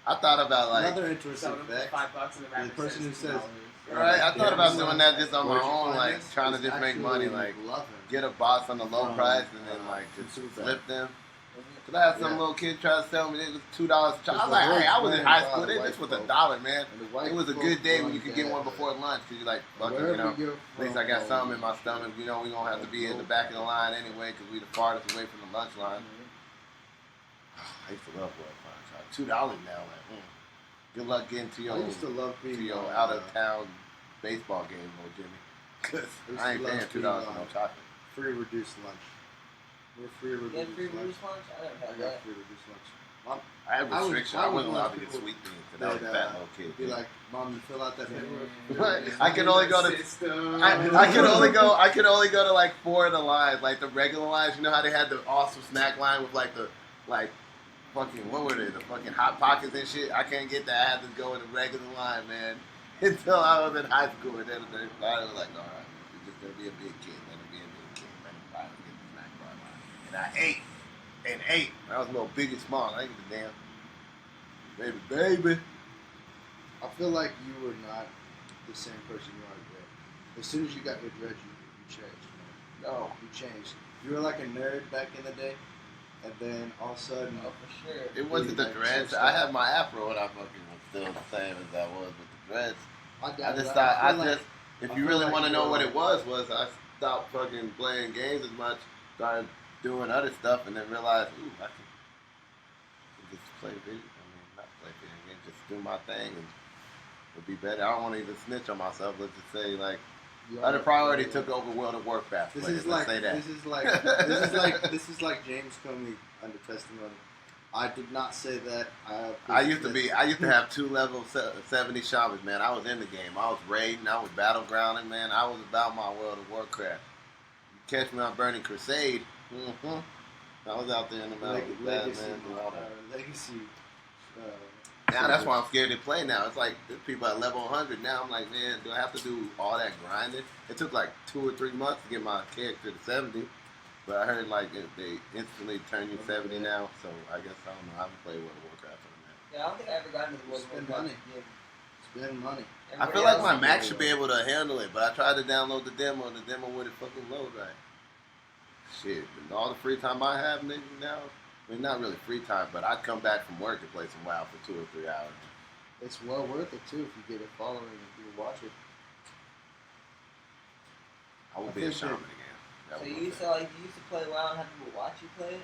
I thought about like,
Another interesting
Selling them for
fact.
$5 and the rapper
person who
says
says-
$2.
right? I thought about
Yeah,
doing that just on my
Where'd you
own,
find
like
this?
trying to
It's
just make money,
actually
like
McLovin.
get a box on the low
From,
price and then like just
Consumer
flip
Fact.
them. Cause I had some
Yeah.
little kid try to sell me, it was $2 a chocolate. I was
the
like,
world's
hey, I was in
winning
high
by
school,
the
this
white
was
folk.
$1, man.
And the white
It was a
folk
good day when
run
you could get one
bad.
before lunch, cause you like, fuck it,
Wherever
you know.
you're
At least I
from,
got something in my stomach. You know, we gonna have to be in the back of the line anyway, cause we the farthest away from the lunch line. I used to love World Finest Chocolate. $2 now, like, good luck getting to
I
your
used to love being
to your
on,
out of town baseball game, old Jimmy. Cause
used
I ain't
to love
paying $2
being
for no
on
chocolate.
free reduced lunch. We're free
You had
reduced
free
lunch.
reduced lunch? I never
I
had
got
that.
free reduced lunch.
I had
I was-
restrictions.
I
I
was
wasn't
one
allowed
of
to
those
get sweet beans because I was a
That,
fat little kid.
be like, Mom, you fill out that paperwork.
I could only go to I could only go to like 4 of the lines, like the regular lines. You know how they had the awesome snack line with like the fucking what were they? The fucking hot pockets and shit. I can't get that. I had to go in the regular line, man, until I was in high school. And then I was like, all right, you're just gonna be a big kid. Let me be a big kid. Let me finally get the snack bar line. And I ate and ate. I was a little big and small. I ain't give a damn. Baby.
I feel like you were not the same person you are today. As soon as you got your dreads, you changed, man.
No.
You changed. You were like a nerd back in the day, and then all of a sudden,
Oh, for sure.
It wasn't the
Like,
dreads.
switched
I
up.
had my afro and I fucking was still the same as I was with the dreads. I just
feel
thought,
like-
if
I
you
feel
really
like
want to
you
know
were
what
like-
it was I stopped fucking playing games as much, started doing other stuff, and then realized, ooh, I can just play video. I mean, not play video games, just do my thing and it'll be better. I don't want to even snitch on myself. Let's just say, like,
you
other
are-
priority took over World of Warcraft.
This
players,
is
let's
like
say that.
this is like James Comey under testimony. I did not say that.
I used to have 2 level 70 shamans, man. I was in the game. I was raiding. I was battlegrounding, man. I was about my World of Warcraft. You catch me on Burning Crusade. I was out there in the mountains,
legacy,
man. And all that.
legacy.
Now that's why I'm scared to play now. It's like there's people at level 100 now. I'm like, man, do I have to do all that grinding? It took like 2 or 3 months to get my character to 70. But I heard like they instantly turn you 70 now. So I guess I don't know. I haven't played World of Warcraft on that.
Yeah, I don't think I ever got into the World of
Spend
Warcraft
money.
game.
Spend money.
I
Everybody
feel like
else
my
is
Mac
doing
should
it.
be able to handle it, but I tried to download the demo, and the demo wouldn't fucking load right. Shit, and all the free time I have nigga, now, I mean, not really free time, but I'd come back from work and play some WoW for 2 or 3 hours.
It's well worth it too if you get a following and people watch it.
I would
I
be a
think
shaman
that-
again.
So
That would
you
be
used
fun.
to play WoW and have people watch you play it?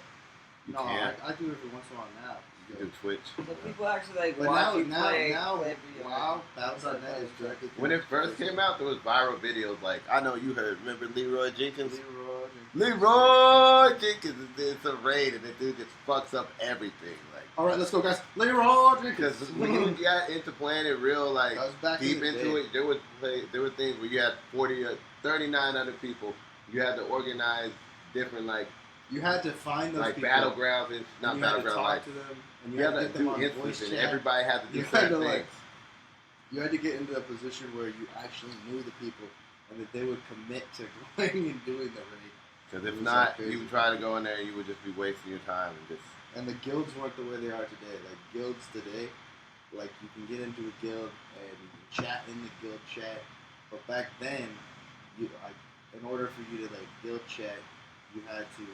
You
No,
can.
I do every once in a while now.
You do Twitch.
So people actually like
But
watch
now,
you
now,
play.
now,
play video
wow,
games.
Battle.net is directly.
When it first came out, there was viral videos like, I know you heard, remember Leroy Jenkins? Leroy Jenkins did some raid, and the dude just fucks up everything. Like,
All right, let's go, guys. Leroy
because
Jenkins.
when you got into playing it real, like,
That was back in
deep
the
into
day.
it, there were things where you had 40 or 39 other people. You had to organize different
You had to find those people.
battlegrounds and not
and you had to
battlegrounds,
talk
like
to them, and
you
you
had
had to
to
get them
do
on voice
instances, and
chat.
everybody had to do
You had
certain
to,
things.
You had to get into a position where you actually knew the people, and that they would commit to going and doing the raid.
Because
it
if
was
not,
like crazy.
you would try to go in there, you would just be wasting your time and just.
And the guilds weren't the way they are today. Like guilds today, like you can get into a guild and you can chat in the guild chat. But back then, you like in order for you to like guild chat, you had to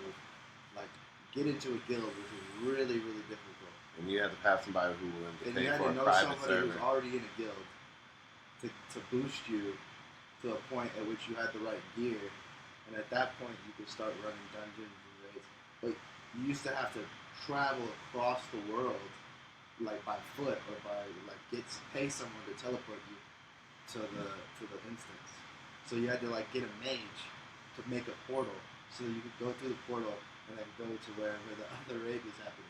like get into a guild, which was really really difficult.
And you had to have somebody who willing to
And
pay
you had
for
to
a
know
private
somebody who
server.
was already in a guild to boost you to a point at which you had the right gear, and at that point you could start running dungeons and raids. But you used to have to travel across the world, like by foot or by like pay someone to teleport you to the instance. So you had to like get a mage to make a portal, so you could go through the portal and then go to wherever the other raid was happening.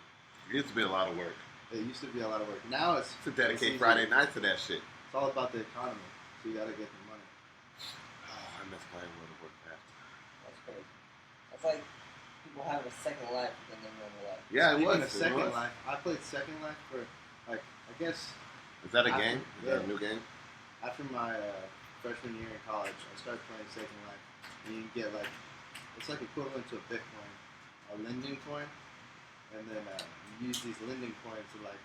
It used to be a lot of work.
It used to be a lot of work. Now it's
To dedicate
easy.
Friday nights to that shit.
It's all about the economy. So you gotta get the money.
Oh, I miss playing World of Warcraft.
That's crazy. That's like people having a second life within their normal life.
Yeah, it
Speaking
was.
of Second
it was.
Life, I played Second Life for like I guess
Is that a
After-
game? Is that a new game?
after my freshman year in college, I started playing Second Life, and you can get like it's like equivalent to a Bitcoin, a lending coin, and then you use these lending coins to like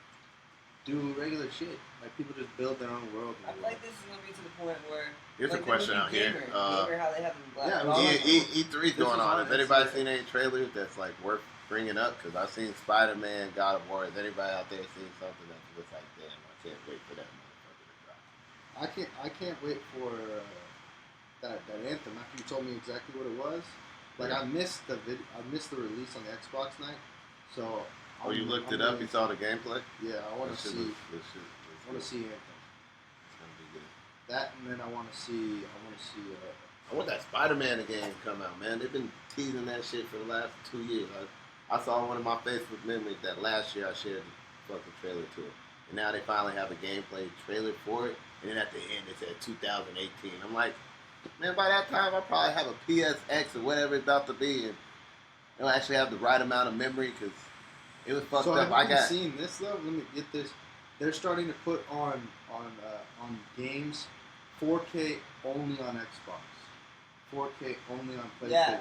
do regular shit. Like people just build their own world.
I feel like this is gonna be to the point where
Here's
like
a question
the
out
movie
here.
Gamer, how they have them black.
yeah, it
dogs.
was-
E3's
This
going
was
on.
on
Has anybody
Instagram.
seen any trailers that's like worth bringing up? Because I've seen Spider-Man, God of War. Has anybody out there seen something that's just like, damn, I can't wait for that motherfucker to drop?
I can't wait for that anthem. After you told me exactly what it was, like I missed the release on the Xbox night. So
Oh, you looked
I'm
it up?
really-
You saw the gameplay?
Yeah, I want to
This shit
see.
looks- this shit looks
I want to
good.
see anthem.
It's gonna be good.
That, and then I want to see.
I want that Spider-Man game to come out, man. They've been teasing that shit for the last 2 years. I saw one of my Facebook memories that last year I shared the fucking trailer to it. And now they finally have a gameplay trailer for it. And then at the end it said 2018. I'm like, man, by that time I'll probably have a PSX or whatever it's about to be. And it'll actually have the right amount of memory because it was fucked
So
up.
have you seen this though? Let me get this. They're starting to put on games 4K only on Xbox, 4K only on PlayStation.
Yeah.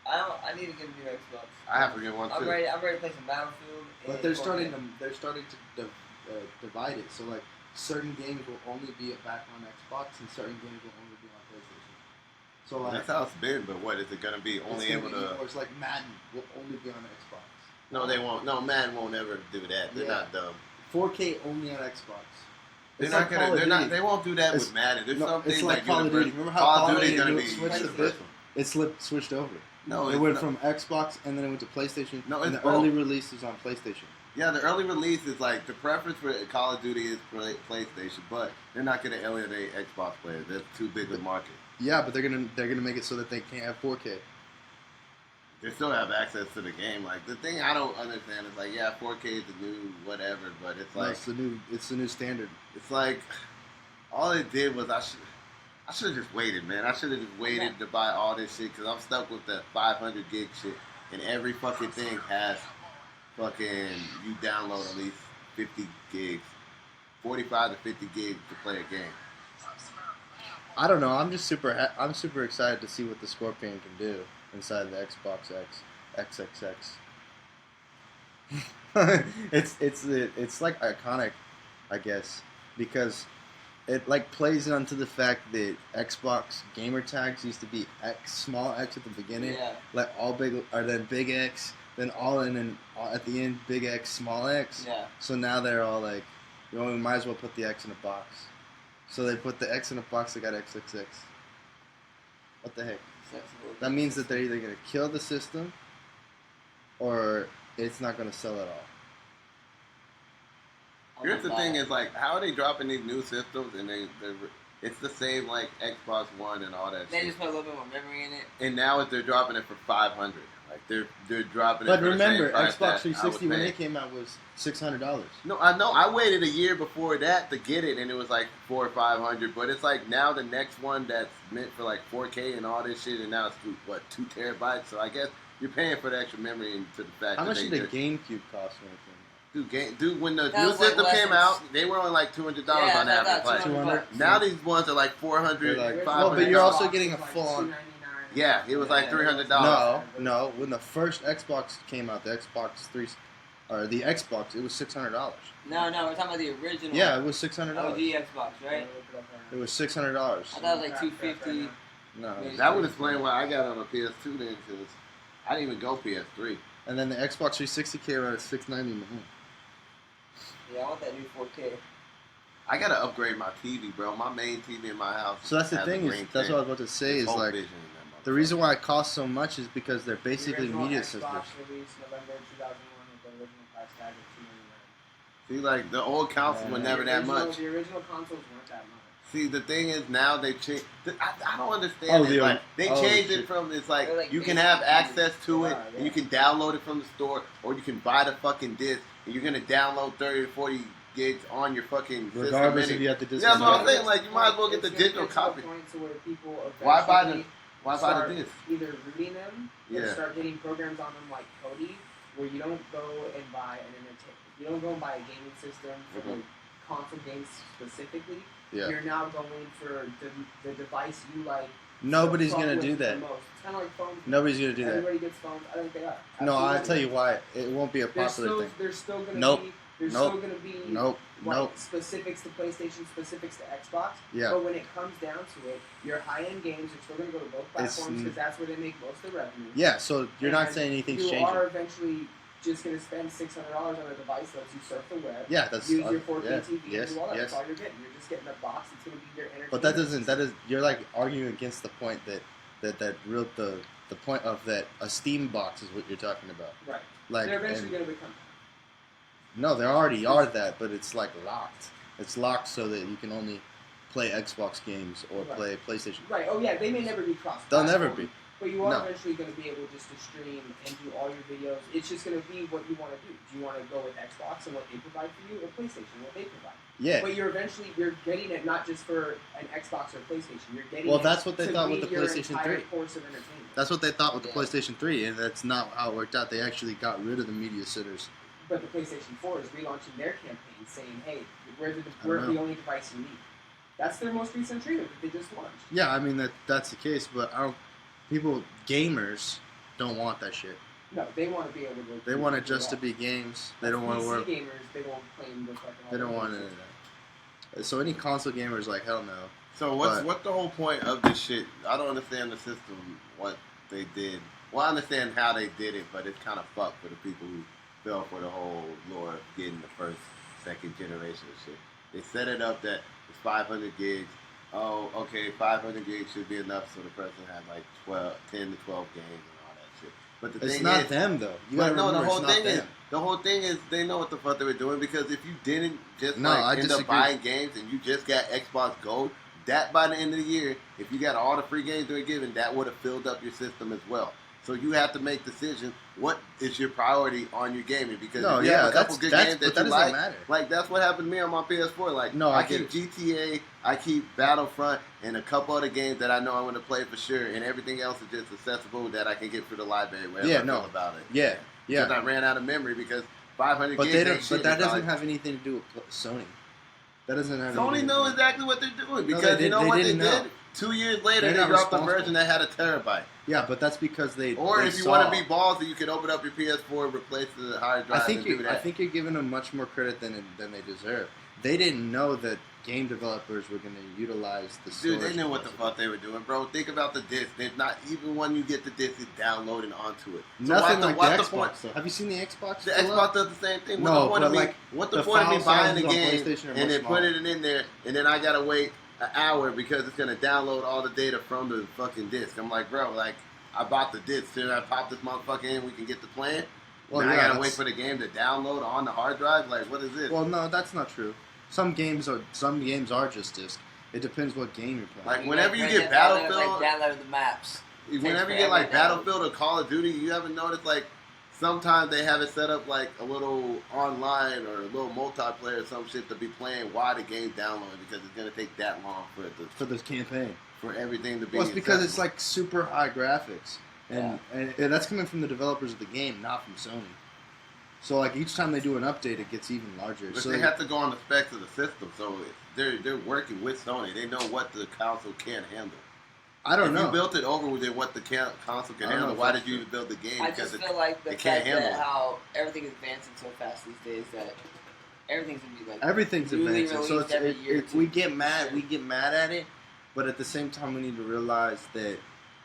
I need to get a new Xbox.
I have to get one
I'm
too.
ready to play some Battlefield.
But
and
they're
4K.
starting to divide it. So like certain games will only be back on Xbox, and certain games will only be on PlayStation. So like
That's how it's been, but what is it gonna be? Only able to.
Or it's like Madden will only be on Xbox.
No, they won't. No, Madden won't ever do that. They're
Yeah.
not dumb.
4K only on Xbox.
They're
It's
not
like
gonna.
Call of
They're not.
Duty.
They won't do that
It's-
with Madden. There's
No,
something
it's like
that
Call of Duty.
universal-
Remember how
Call
Call
of
of
Duty's
Duty
gonna be
switched the
universal.
It switched over.
No,
It
it's
went
not.
from Xbox and then it went to PlayStation.
No,
and
it's
the early
both.
release is on PlayStation.
Yeah, the early release is like the preference for Call of Duty is PlayStation, but they're not gonna alienate Xbox players. That's too big a market.
Yeah, but they're gonna make it so that they can't have 4K.
They still have access to the game. Like the thing I don't understand is like, yeah, 4K is the new whatever, but it's
No,
like
it's the new standard.
it's like all it did was I should have just waited, man. I should have just waited to buy all this shit because I'm stuck with the 500 gig shit, and every fucking thing has fucking you download at least 50 gigs, 45 to 50 gigs to play a game.
I don't know. I'm just I'm super excited to see what the Scorpion can do inside the Xbox XXX. it's like iconic, I guess, because it like plays onto the fact that Xbox gamer tags used to be small x at the beginning,
Yeah.
like all big, or then big X, then all, and then at the end big X, small x.
Yeah.
So now they're all like, you know, we might as well put the X in a box. So they put the X in a box. They got XXX. What the heck? That means that they're either gonna kill the system, or it's not gonna sell at all.
Here's the thing: is like, how are they dropping these new systems and it's the same like Xbox One and all that
They
shit.
just put a little bit more memory in it.
And now they're dropping it for 500. Like they're dropping it.
But
for
remember,
the same price
Xbox
that I
360
was
when
paying.
it came out was $600.
No, I know. I waited a year before that to get it, and it was like 400 or 500. But it's like now the next one that's meant for like 4K and all this shit, and now it's 2 terabytes. So I guess you're paying for the extra memory and to the fact
How
that
much
they
did the
just-
GameCube cost when it came
Dude, when the
That
new
was like
system
less
came
than-
out, they were only like $200 on
that's
average. Like,
200?
now these ones are like 400,
They're like-
500.
well, but you're also
Xbox
getting
was
a
like
full-on-
$299.
Yeah, it was like
Yeah.
$300.
No. When the first Xbox came out, the Xbox 3, or the Xbox, it was $600.
No, we're talking about the original.
Yeah, it was $600.
OG Xbox, right?
It was $600.
I thought it was like 250.
No.
That would explain why I got on a PS2 then, because I didn't even go PS3.
And then the Xbox 360 came out at $699.
Yeah, I want that new 4K.
I gotta upgrade my TV, bro. My main TV in my house.
So that's the
has a
thing,
green
that's
thing.
what I was about to say,
It's
is
Whole
like,
vision in that
the
motherfucker.
reason why it costs so much is because they're basically
The original
media
Xbox
sisters.
released November 2001 with the original price tag of $299.
See, like the old consoles were never that much.
The original consoles weren't that much.
See, the thing is now they changed. I don't understand
Oh,
it. Like, they changed
shit.
it from it's like
They're like
you can
basic
have
games.
access to it,
Yeah,
and you can download it from the store, or you can buy the fucking disc, and you're gonna download 30 or 40 gigs on your fucking
Regardless
system.
if you have the disc.
Yeah, that's
or
what
not.
I'm saying. Like, you might as well get the
It's gonna
digital
get to a
copy.
point to where people
Why buy
eventually
the
start
disc?
either rooting them or
Yeah.
start getting programs on them like Kodi, where you don't go and buy an you don't go and buy a gaming system for the console games specifically.
Yeah.
You're now going for the device you like.
Nobody's
fuck
gonna
with
do
the
that.
most. It's kind of like phones.
Nobody's gonna do that.
Everybody gets phones. I think they are.
No, I'll
Absolutely.
tell you why. It won't be a popular thing.
There's still gonna
Nope.
be. There's
Nope.
still gonna be.
Nope.
Like,
Nope.
specifics to PlayStation, specifics to Xbox.
Yeah.
But when it comes down to it, your high-end games are still going to go to both platforms because that's where they make most of the revenue.
Yeah. So you're not
And
saying anything's
you
changing.
are eventually just going to spend $600 on a device that lets you surf the web,
Yeah, that's
use your 4K
yeah,
TV,
yes,
and do all that.
yes.
That's all you're getting. You're just getting a box. It's going to be your entertainment.
But that doesn't. That is. You're like arguing against the point that the point of that a Steam box is what you're talking about.
Right.
Like,
They're eventually
and-
going to become.
no, they already are that, but it's like locked. It's locked so that you can only play Xbox games or
Right.
play PlayStation.
Right. Oh yeah, they may never be cross.
They'll never be.
But you are
No.
eventually going to be able just to stream and do all your videos. It's just going to be what you want to do. Do you want to go with Xbox and what they provide for you, or PlayStation what they provide?
Yeah.
But you're getting it not just for an Xbox or PlayStation. You're getting
Well,
it
that's what they
to
thought
be
with the
your
PlayStation
entire
3.
course of entertainment.
That's what they thought with the
Yeah.
PlayStation 3, and that's not how it worked out. They actually got rid of the media sitters.
But the PlayStation 4 is relaunching their campaign, saying, "Hey, we're the
know.
only device you need." That's their most recent trailer that they just launched.
Yeah, I mean that's the case, but gamers don't want that shit.
No, they want to be able to.
They want it just to be games. They don't want to work.
PC gamers, they won't claim the fucking.
They don't want any of that. So any console gamers like hell no.
So what's the whole point of this shit? I don't understand the system, what they did. Well, I understand how they did it, but it's kind of fucked for the people who fell for the whole lure of getting the first, second generation of shit. They set it up that it's 500 gigs. Oh, okay, 500 gigs should be enough so the person had like 10 to 12 games and all that shit. But the
It's
thing
not
is,
them though. You
but
gotta
no,
remember,
the whole thing is they know what the fuck they were doing, because if you didn't just
No, I
end up
disagree.
buying games and you just got Xbox Gold, that by the end of the year, if you got all the free games they were given, that would have filled up your system as well. So you have to make decisions. What is your priority on your gaming? Because
No,
if you
yeah,
have a couple good games
but
that you
doesn't
like,
matter.
like that's what happened to me on my PS4. Like
No,
I
I get
keep GTA, I keep Battlefront, and a couple other games that I know I'm going to play for sure, and everything else is just accessible that I can get through the library wherever I feel about it.
Yeah, yeah.
Because I ran out of memory because 500
But
gigs
they
ain't
don't.
shit
But that
in
doesn't
college.
have anything to do with Sony. That doesn't have.
Sony
anything to
knows
do-
exactly what they're doing,
No,
because
they
you know
did-
what
they
they
didn't know.
did? 2 years later,
They're
they
not
dropped a
responsible.
version that had a terabyte.
Yeah, but that's because they.
Or
they
if you
saw-
want to be ballsy, you can open up your PS4, replace the hard drive, and do that.
I think you're giving them much more credit than they deserve. They didn't know that game developers were going to utilize the storage.
Dude, they knew what the
capacity.
fuck they were doing, bro. Think about the disc. They're not even when you get the disc, it's downloading onto it. So
Nothing like
what's
the
point?
Xbox. Though. Have you seen the Xbox?
The
fill
Xbox
up?
does the same thing.
No,
What's the point
but
of me?
like,
What's the
the
point of me
file
buying the
sizes on
game
PlayStation are
and
much
then
smaller.
putting it in there, and then I gotta wait an hour because it's gonna download all the data from the fucking disc? I'm like, bro, like I bought the disc. Should I pop this motherfucker in? We can get the plan.
Well,
Now I
yeah,
gotta wait
that's-
for the game to download on the hard drive. Like, what is this?
Well, no, that's not true. Some games are just disc. It depends what game you're playing.
Like, whenever you get
Like
Battlefield,
download the maps.
whenever you get like Battlefield or Call of Duty, you haven't noticed like sometimes they have it set up like a little online or a little multiplayer or some shit to be playing while the game's downloading, because it's gonna take that long
for this campaign.
for everything to be.
Well, it's because it's
accessible.
like super high graphics, and that's coming from the developers of the game, not from Sony. So like each time they do an update, it gets even larger.
But
So
they have to go on the specs of the system, so they're working with Sony. They know what the console can handle.
I don't
If
know.
you built it over with what the console can
I don't know
handle,
if
why
that's
did you
true.
even build the game?
I
Because
just feel like the
it can't
fact
handle
that
it.
how everything is advancing so fast these days that everything's gonna be like
Everything's
newly
advancing, so
released every year.
it, we get mad. We get mad at it, but at the same time, we need to realize that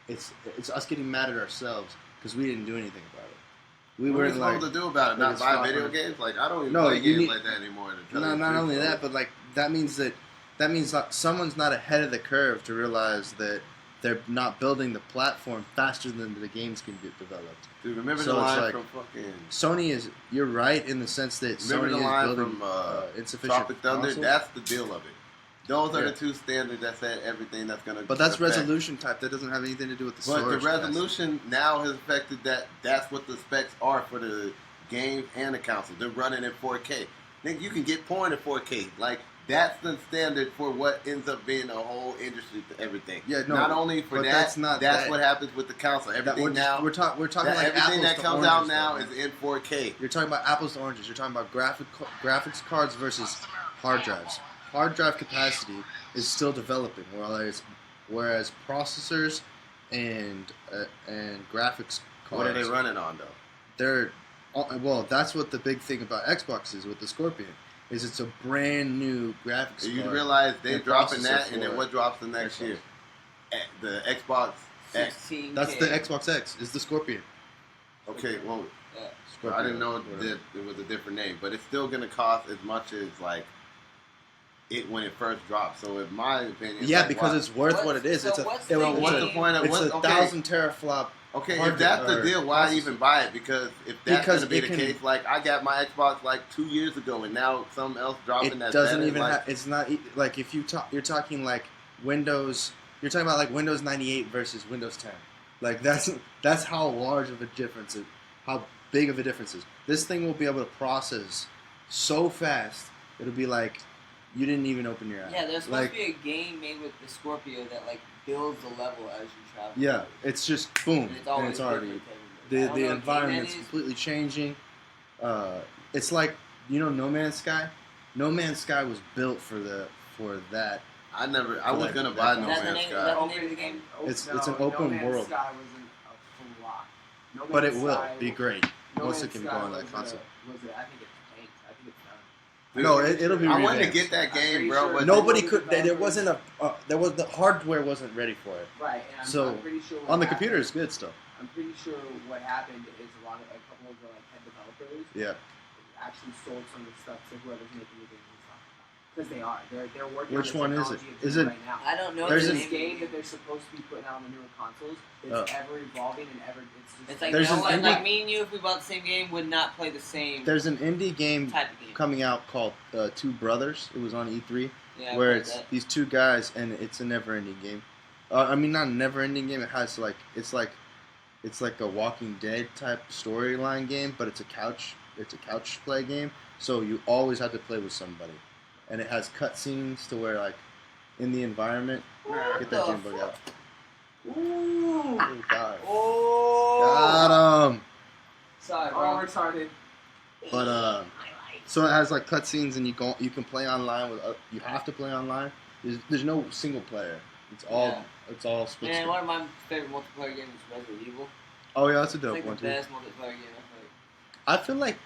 it's us getting mad at ourselves because we didn't do anything about it. We
what are
weren't
you
like
supposed to do about it?
like
Not
it's
buy
fine.
video games? Like, I don't even
No,
play
you
games
need-
like that anymore. to tell
no,
you the
not
truth,
only
so-
that, but like that means that someone's not ahead of the curve to realize that they're not building the platform faster than the games can get developed.
Dude, remember
So
the
it's
line
like-
from fucking...
Sony is. You're right in the sense that
Remember
Sony
the
is
line
building
from
insufficient
Tropic Thunder?
consoles.
That's the deal of it. Those are
Yeah.
the two standards that said everything that's going to.
But that's resolution type. That doesn't have anything to do with the
But
storage
the resolution now has affected that. That's what the specs are for the game and the console. They're running in 4K. Then you can get porn in 4K. Like that's the standard for what ends up being a whole industry to everything.
Yeah, no,
not only for
but
that.
that's not
That's
that.
what happens with the console. Everything now.
We're talking
that
like
everything
apples
that
to
comes
oranges,
out now
though,
is in 4K.
You're talking about apples to oranges. You're talking about graphics cards versus hard drives. Hard drive capacity is still developing, whereas processors and graphics cards.
What are they running on though?
They're well. That's what the big thing about Xbox is with the Scorpion. Is it's a brand new graphics
You
card.
realize they're
and
dropping
processor
that, and then
for
what drops the next
Xbox.
year? The Xbox X.
16K.
That's the Xbox X. Is the Scorpion.
Okay, well,
Yeah.
Scorpion
I didn't know
whatever.
that it was a different name, but it's still going to cost as much as like it when it first dropped. So, in my opinion, it's
Yeah,
like,
because
why-
it's worth
What-
what it is.
so
It's a
what's
it-
the
what's the
game?
point of
it's
what?
a
Okay,
1,000 teraflop.
okay,
hard
if that's the
drive
deal, why
processor.
even buy it? Because if that's
Because
going to be
it
the
can-
case, like I got my Xbox like 2 years ago, and now something else dropping
It
that's
doesn't
better,
even
like,
have. It's not like if you're talking like Windows. You're talking about like Windows 98 versus Windows 10. Like that's how large of a difference it, how big of a difference is. This thing will be able to process so fast. It'll be like you didn't even open your app.
Yeah, there's supposed
like
to be a game made with the Scorpio that like builds the level as you travel.
yeah, it's just boom,
And it's always
and it's already
different than- I
the
don't know what
environment's
game that is.
completely changing. It's like No Man's Sky. No Man's Sky was built for that.
I
For
was
that-
gonna
that
buy
kind
No
of
Is that the
Man's
name- is
Sky.
that the name of the game?
It's an open
No Man's
world.
Sky wasn't a flop. No
But it
Man's
will
Sky-
be great
No
once it
Man's
can
Sky
go on that
was
console.
I think it's tanked. I think it's done.
No, it'll be.
I wanted to
revamped.
get that
I'm
game,
pretty
bro.
sure
But
Nobody
the
could. There
developers-
wasn't the hardware wasn't ready for it.
Right, and
So,
I'm pretty sure what
On the
happened-
computer, it's good still.
I'm pretty sure what happened is a couple of the like head developers
Yeah.
actually sold some of the stuff to whoever's making the game and stuff. Because they are. They're working
Which
on
one
the
is it?
technology of
Is
doing
it-
right now.
I don't know.
There's
the
There's
an-
this
name of
game
the
that they're supposed to be putting out on the newer consoles. It's
Oh.
ever evolving and ever. It's just
It's like
There's
no,
an
like
indie-
me and you, if we bought the same game, would not play the same
There's an indie game
type of game.
coming out called Two Brothers. It was on E3,
Yeah, I
where
played
it's
that.
these two guys, and it's a never-ending game. I mean, not a never-ending game. It has it's like a Walking Dead type storyline game, but it's a couch play game. So you always have to play with somebody, and it has cutscenes to where like in the environment. Get that
the
Jim bug out.
Ooh.
Oh, God.
Oh.
Got him.
sorry,
Oh.
we're retarded.
But so it has like cutscenes, and you can play online with. You have to play online. There's no single player. It's all split.
Man,
screen.
one of my favorite multiplayer games is Resident Evil.
Oh yeah, that's a
It's
dope
like
one
the
too.
best multiplayer game I've played.
I feel like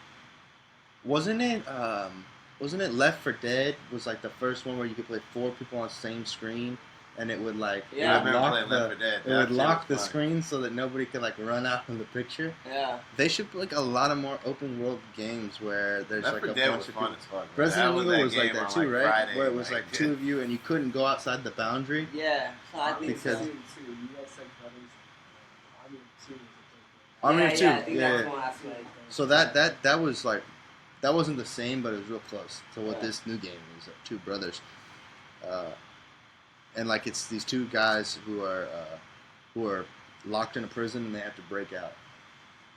wasn't it Left 4 Dead was like the first one where you could play 4 people on the same screen, and it would like
Yeah, I
it would
remember
lock
playing
the
Left 4 Dead.
it
That
would
shit
lock the
was fun.
screen so that nobody could like run out of the picture.
Yeah.
They should put like a lot of more open world games where there's
Left
like
4
a
Dead
bunch
was
of
fun
people.
as fuck. man.
Resident
That
Evil
that
was like
game
that
on,
too, right?
Friday,
Where it was like 2 of you and you couldn't go outside the boundary.
Yeah. So I think
Because-
so.
You guys said brothers. I mean, two is
Army
yeah,
of Two,
yeah, I think
yeah.
that's the one I played.
So that was like that wasn't the same, but it was real close to what
Yeah.
this new game is. Two brothers, and like it's these two guys who are locked in a prison and they have to break out.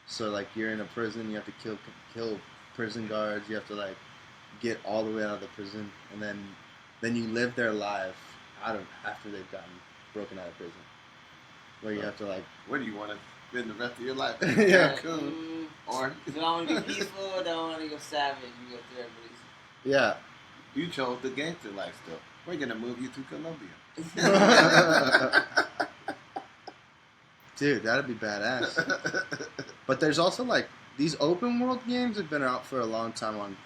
So like you're in a prison, you have to kill prison guards. You have to like get all the way out of the prison, and then you live their life after they've gotten broken out of prison. Where you have to like
Where do you want to spend the rest of your life?
Yeah.
Cool. Or
Do I want to be peaceful or do I want to go savage and go through everybody's?
yeah.
you chose the gangster lifestyle. We're gonna move you to Colombia.
Dude, that'd be badass. But there's also like these open world games have been out for a long time on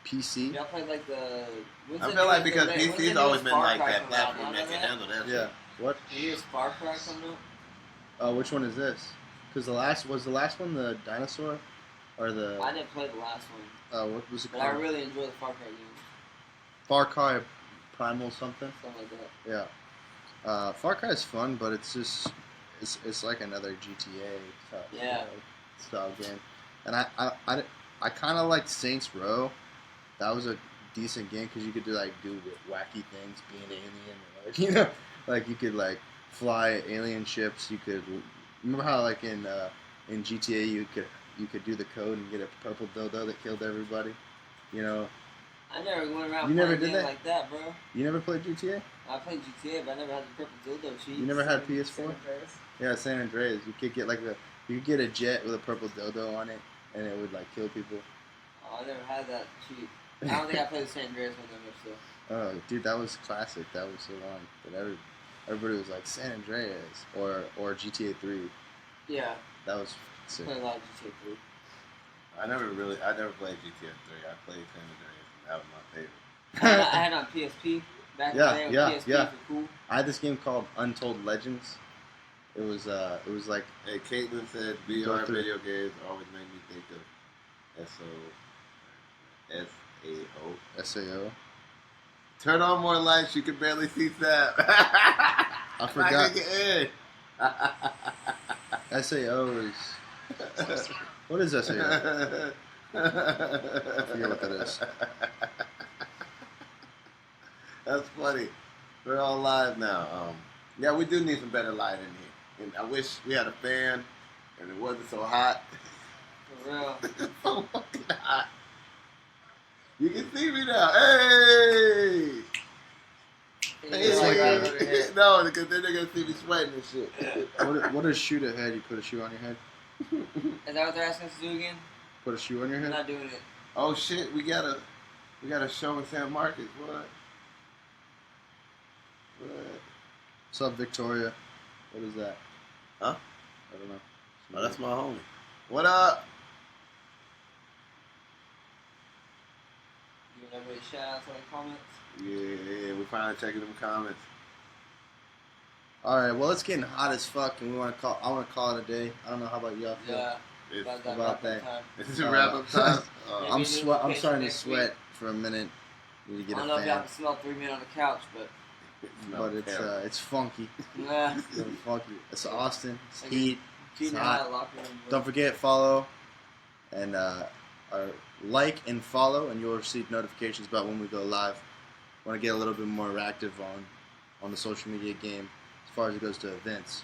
PC.
Y'all played like the. when's
I
the
feel like
newest-
because
when's the
PC's always
newest
been
Far
like
Cry
that
coming out?
platform
Y'all
that
know
can handle that.
Yeah. What?
The newest Far Cry coming out?
Which one is this? Because the last one the dinosaur, or the
I didn't play the last one,
what was it
but I
called?
really enjoy the Far Cry games.
Far Cry Primal something.
Something like that.
Yeah. Far Cry is fun, but it's just it's like another GTA style,
Yeah.
style game. And I kind of liked Saints Row. That was a decent game because you could do wacky things, be an alien, or like like you could like fly alien ships. You could remember how like in GTA you could do the code and get a purple dildo that killed everybody. You know,
I never went around
You
playing
never
a
did
game
that?
like that, bro.
you never played GTA.
I played GTA, but I never had the purple dildo sheet.
You never had
San
PS4.
Andreas.
Yeah, San Andreas. You could get you could get a jet with a purple dildo on it, and it would like kill people.
Oh, I never had that cheat. I don't think I played the San Andreas one that much though.
Oh, dude, that was classic. That was so long. But everybody was like San Andreas or GTA 3.
Yeah,
That was sick.
played a lot of GTA 3.
I never played GTA 3. I played San Andreas, and that was my favorite.
I had it on PSP back
Yeah,
in the day when
yeah,
PSPs
yeah.
were cool.
I had this game called Untold Legends. It was like
Hey, Caitlin said
Go
VR
through.
video games always make me think of SAO.
SAO.
Turn on more lights, you can barely see Sam.
I forgot. SAO is what is SAO? I forget what that is.
That's funny. We're all live now. Yeah, we do need some better light in here. And I wish we had a fan and it wasn't so hot.
For real.
It's so fucking hot. You can see me now. Hey!
It's
like
Hey! No, because then they're going to see me sweating and shit.
What is shoot ahead? You put a shoe on your head.
Is that what they're asking us to do again?
Put a shoe on your
I'm
head.
not doing it.
Oh shit, we got a show in San Marcos. What?
What's up, Victoria? What is that?
Huh?
I don't know.
Oh, that's my homie. What up?
You want everybody shout out to the comments?
Yeah, we finally checking them comments.
All right. Well, it's getting hot as fuck, and I want to call it a day. I don't know how about y'all feel.
Yeah.
It's,
About that
about
wrap-up
that.
time.
this is a wrap up time.
Yeah,
I'm
we
sweat.
do
I'm
location
starting to
next
sweat for a minute. Need to
I
get
don't
a
know if y'all
fan,
can smell 3 men on the couch, but
but it's funky.
nah.
It's really funky. It's Austin. It's
Like
heat.
Keep
hot.
me out of the locker room. bro.
Don't forget follow and like and follow, and you'll receive notifications about when we go live. Want to get a little bit more active on the social media game as far as it goes to events.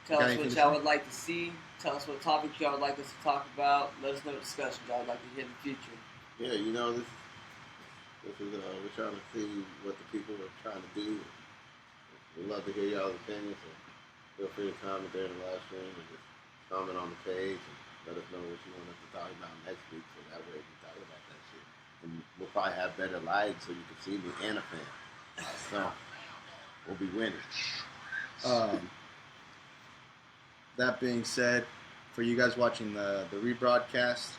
Tell
got
us
anything
what
to
y'all
say?
would like to see. Tell us what topics y'all would like us to talk about. Let us know what discussions y'all would like to hear in the future.
Yeah, you know this is we're trying to see what the people are trying to do. We'd love to hear y'all's opinions. So feel free to comment there in the live stream and just comment on the page and let us know what you want us to talk about next week, so that way we can talk about that shit. And we'll probably have better lighting so you can see me and a fan. So we'll be winning.
That being said, for you guys watching the rebroadcast,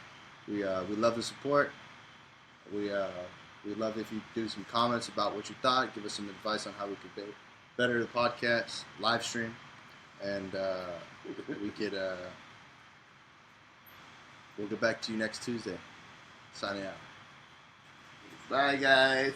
we love the support. We love if you do some comments about what you thought, give us some advice on how we could better the podcast, live stream, and we could we'll get back to you next Tuesday. Signing out.
Bye, guys.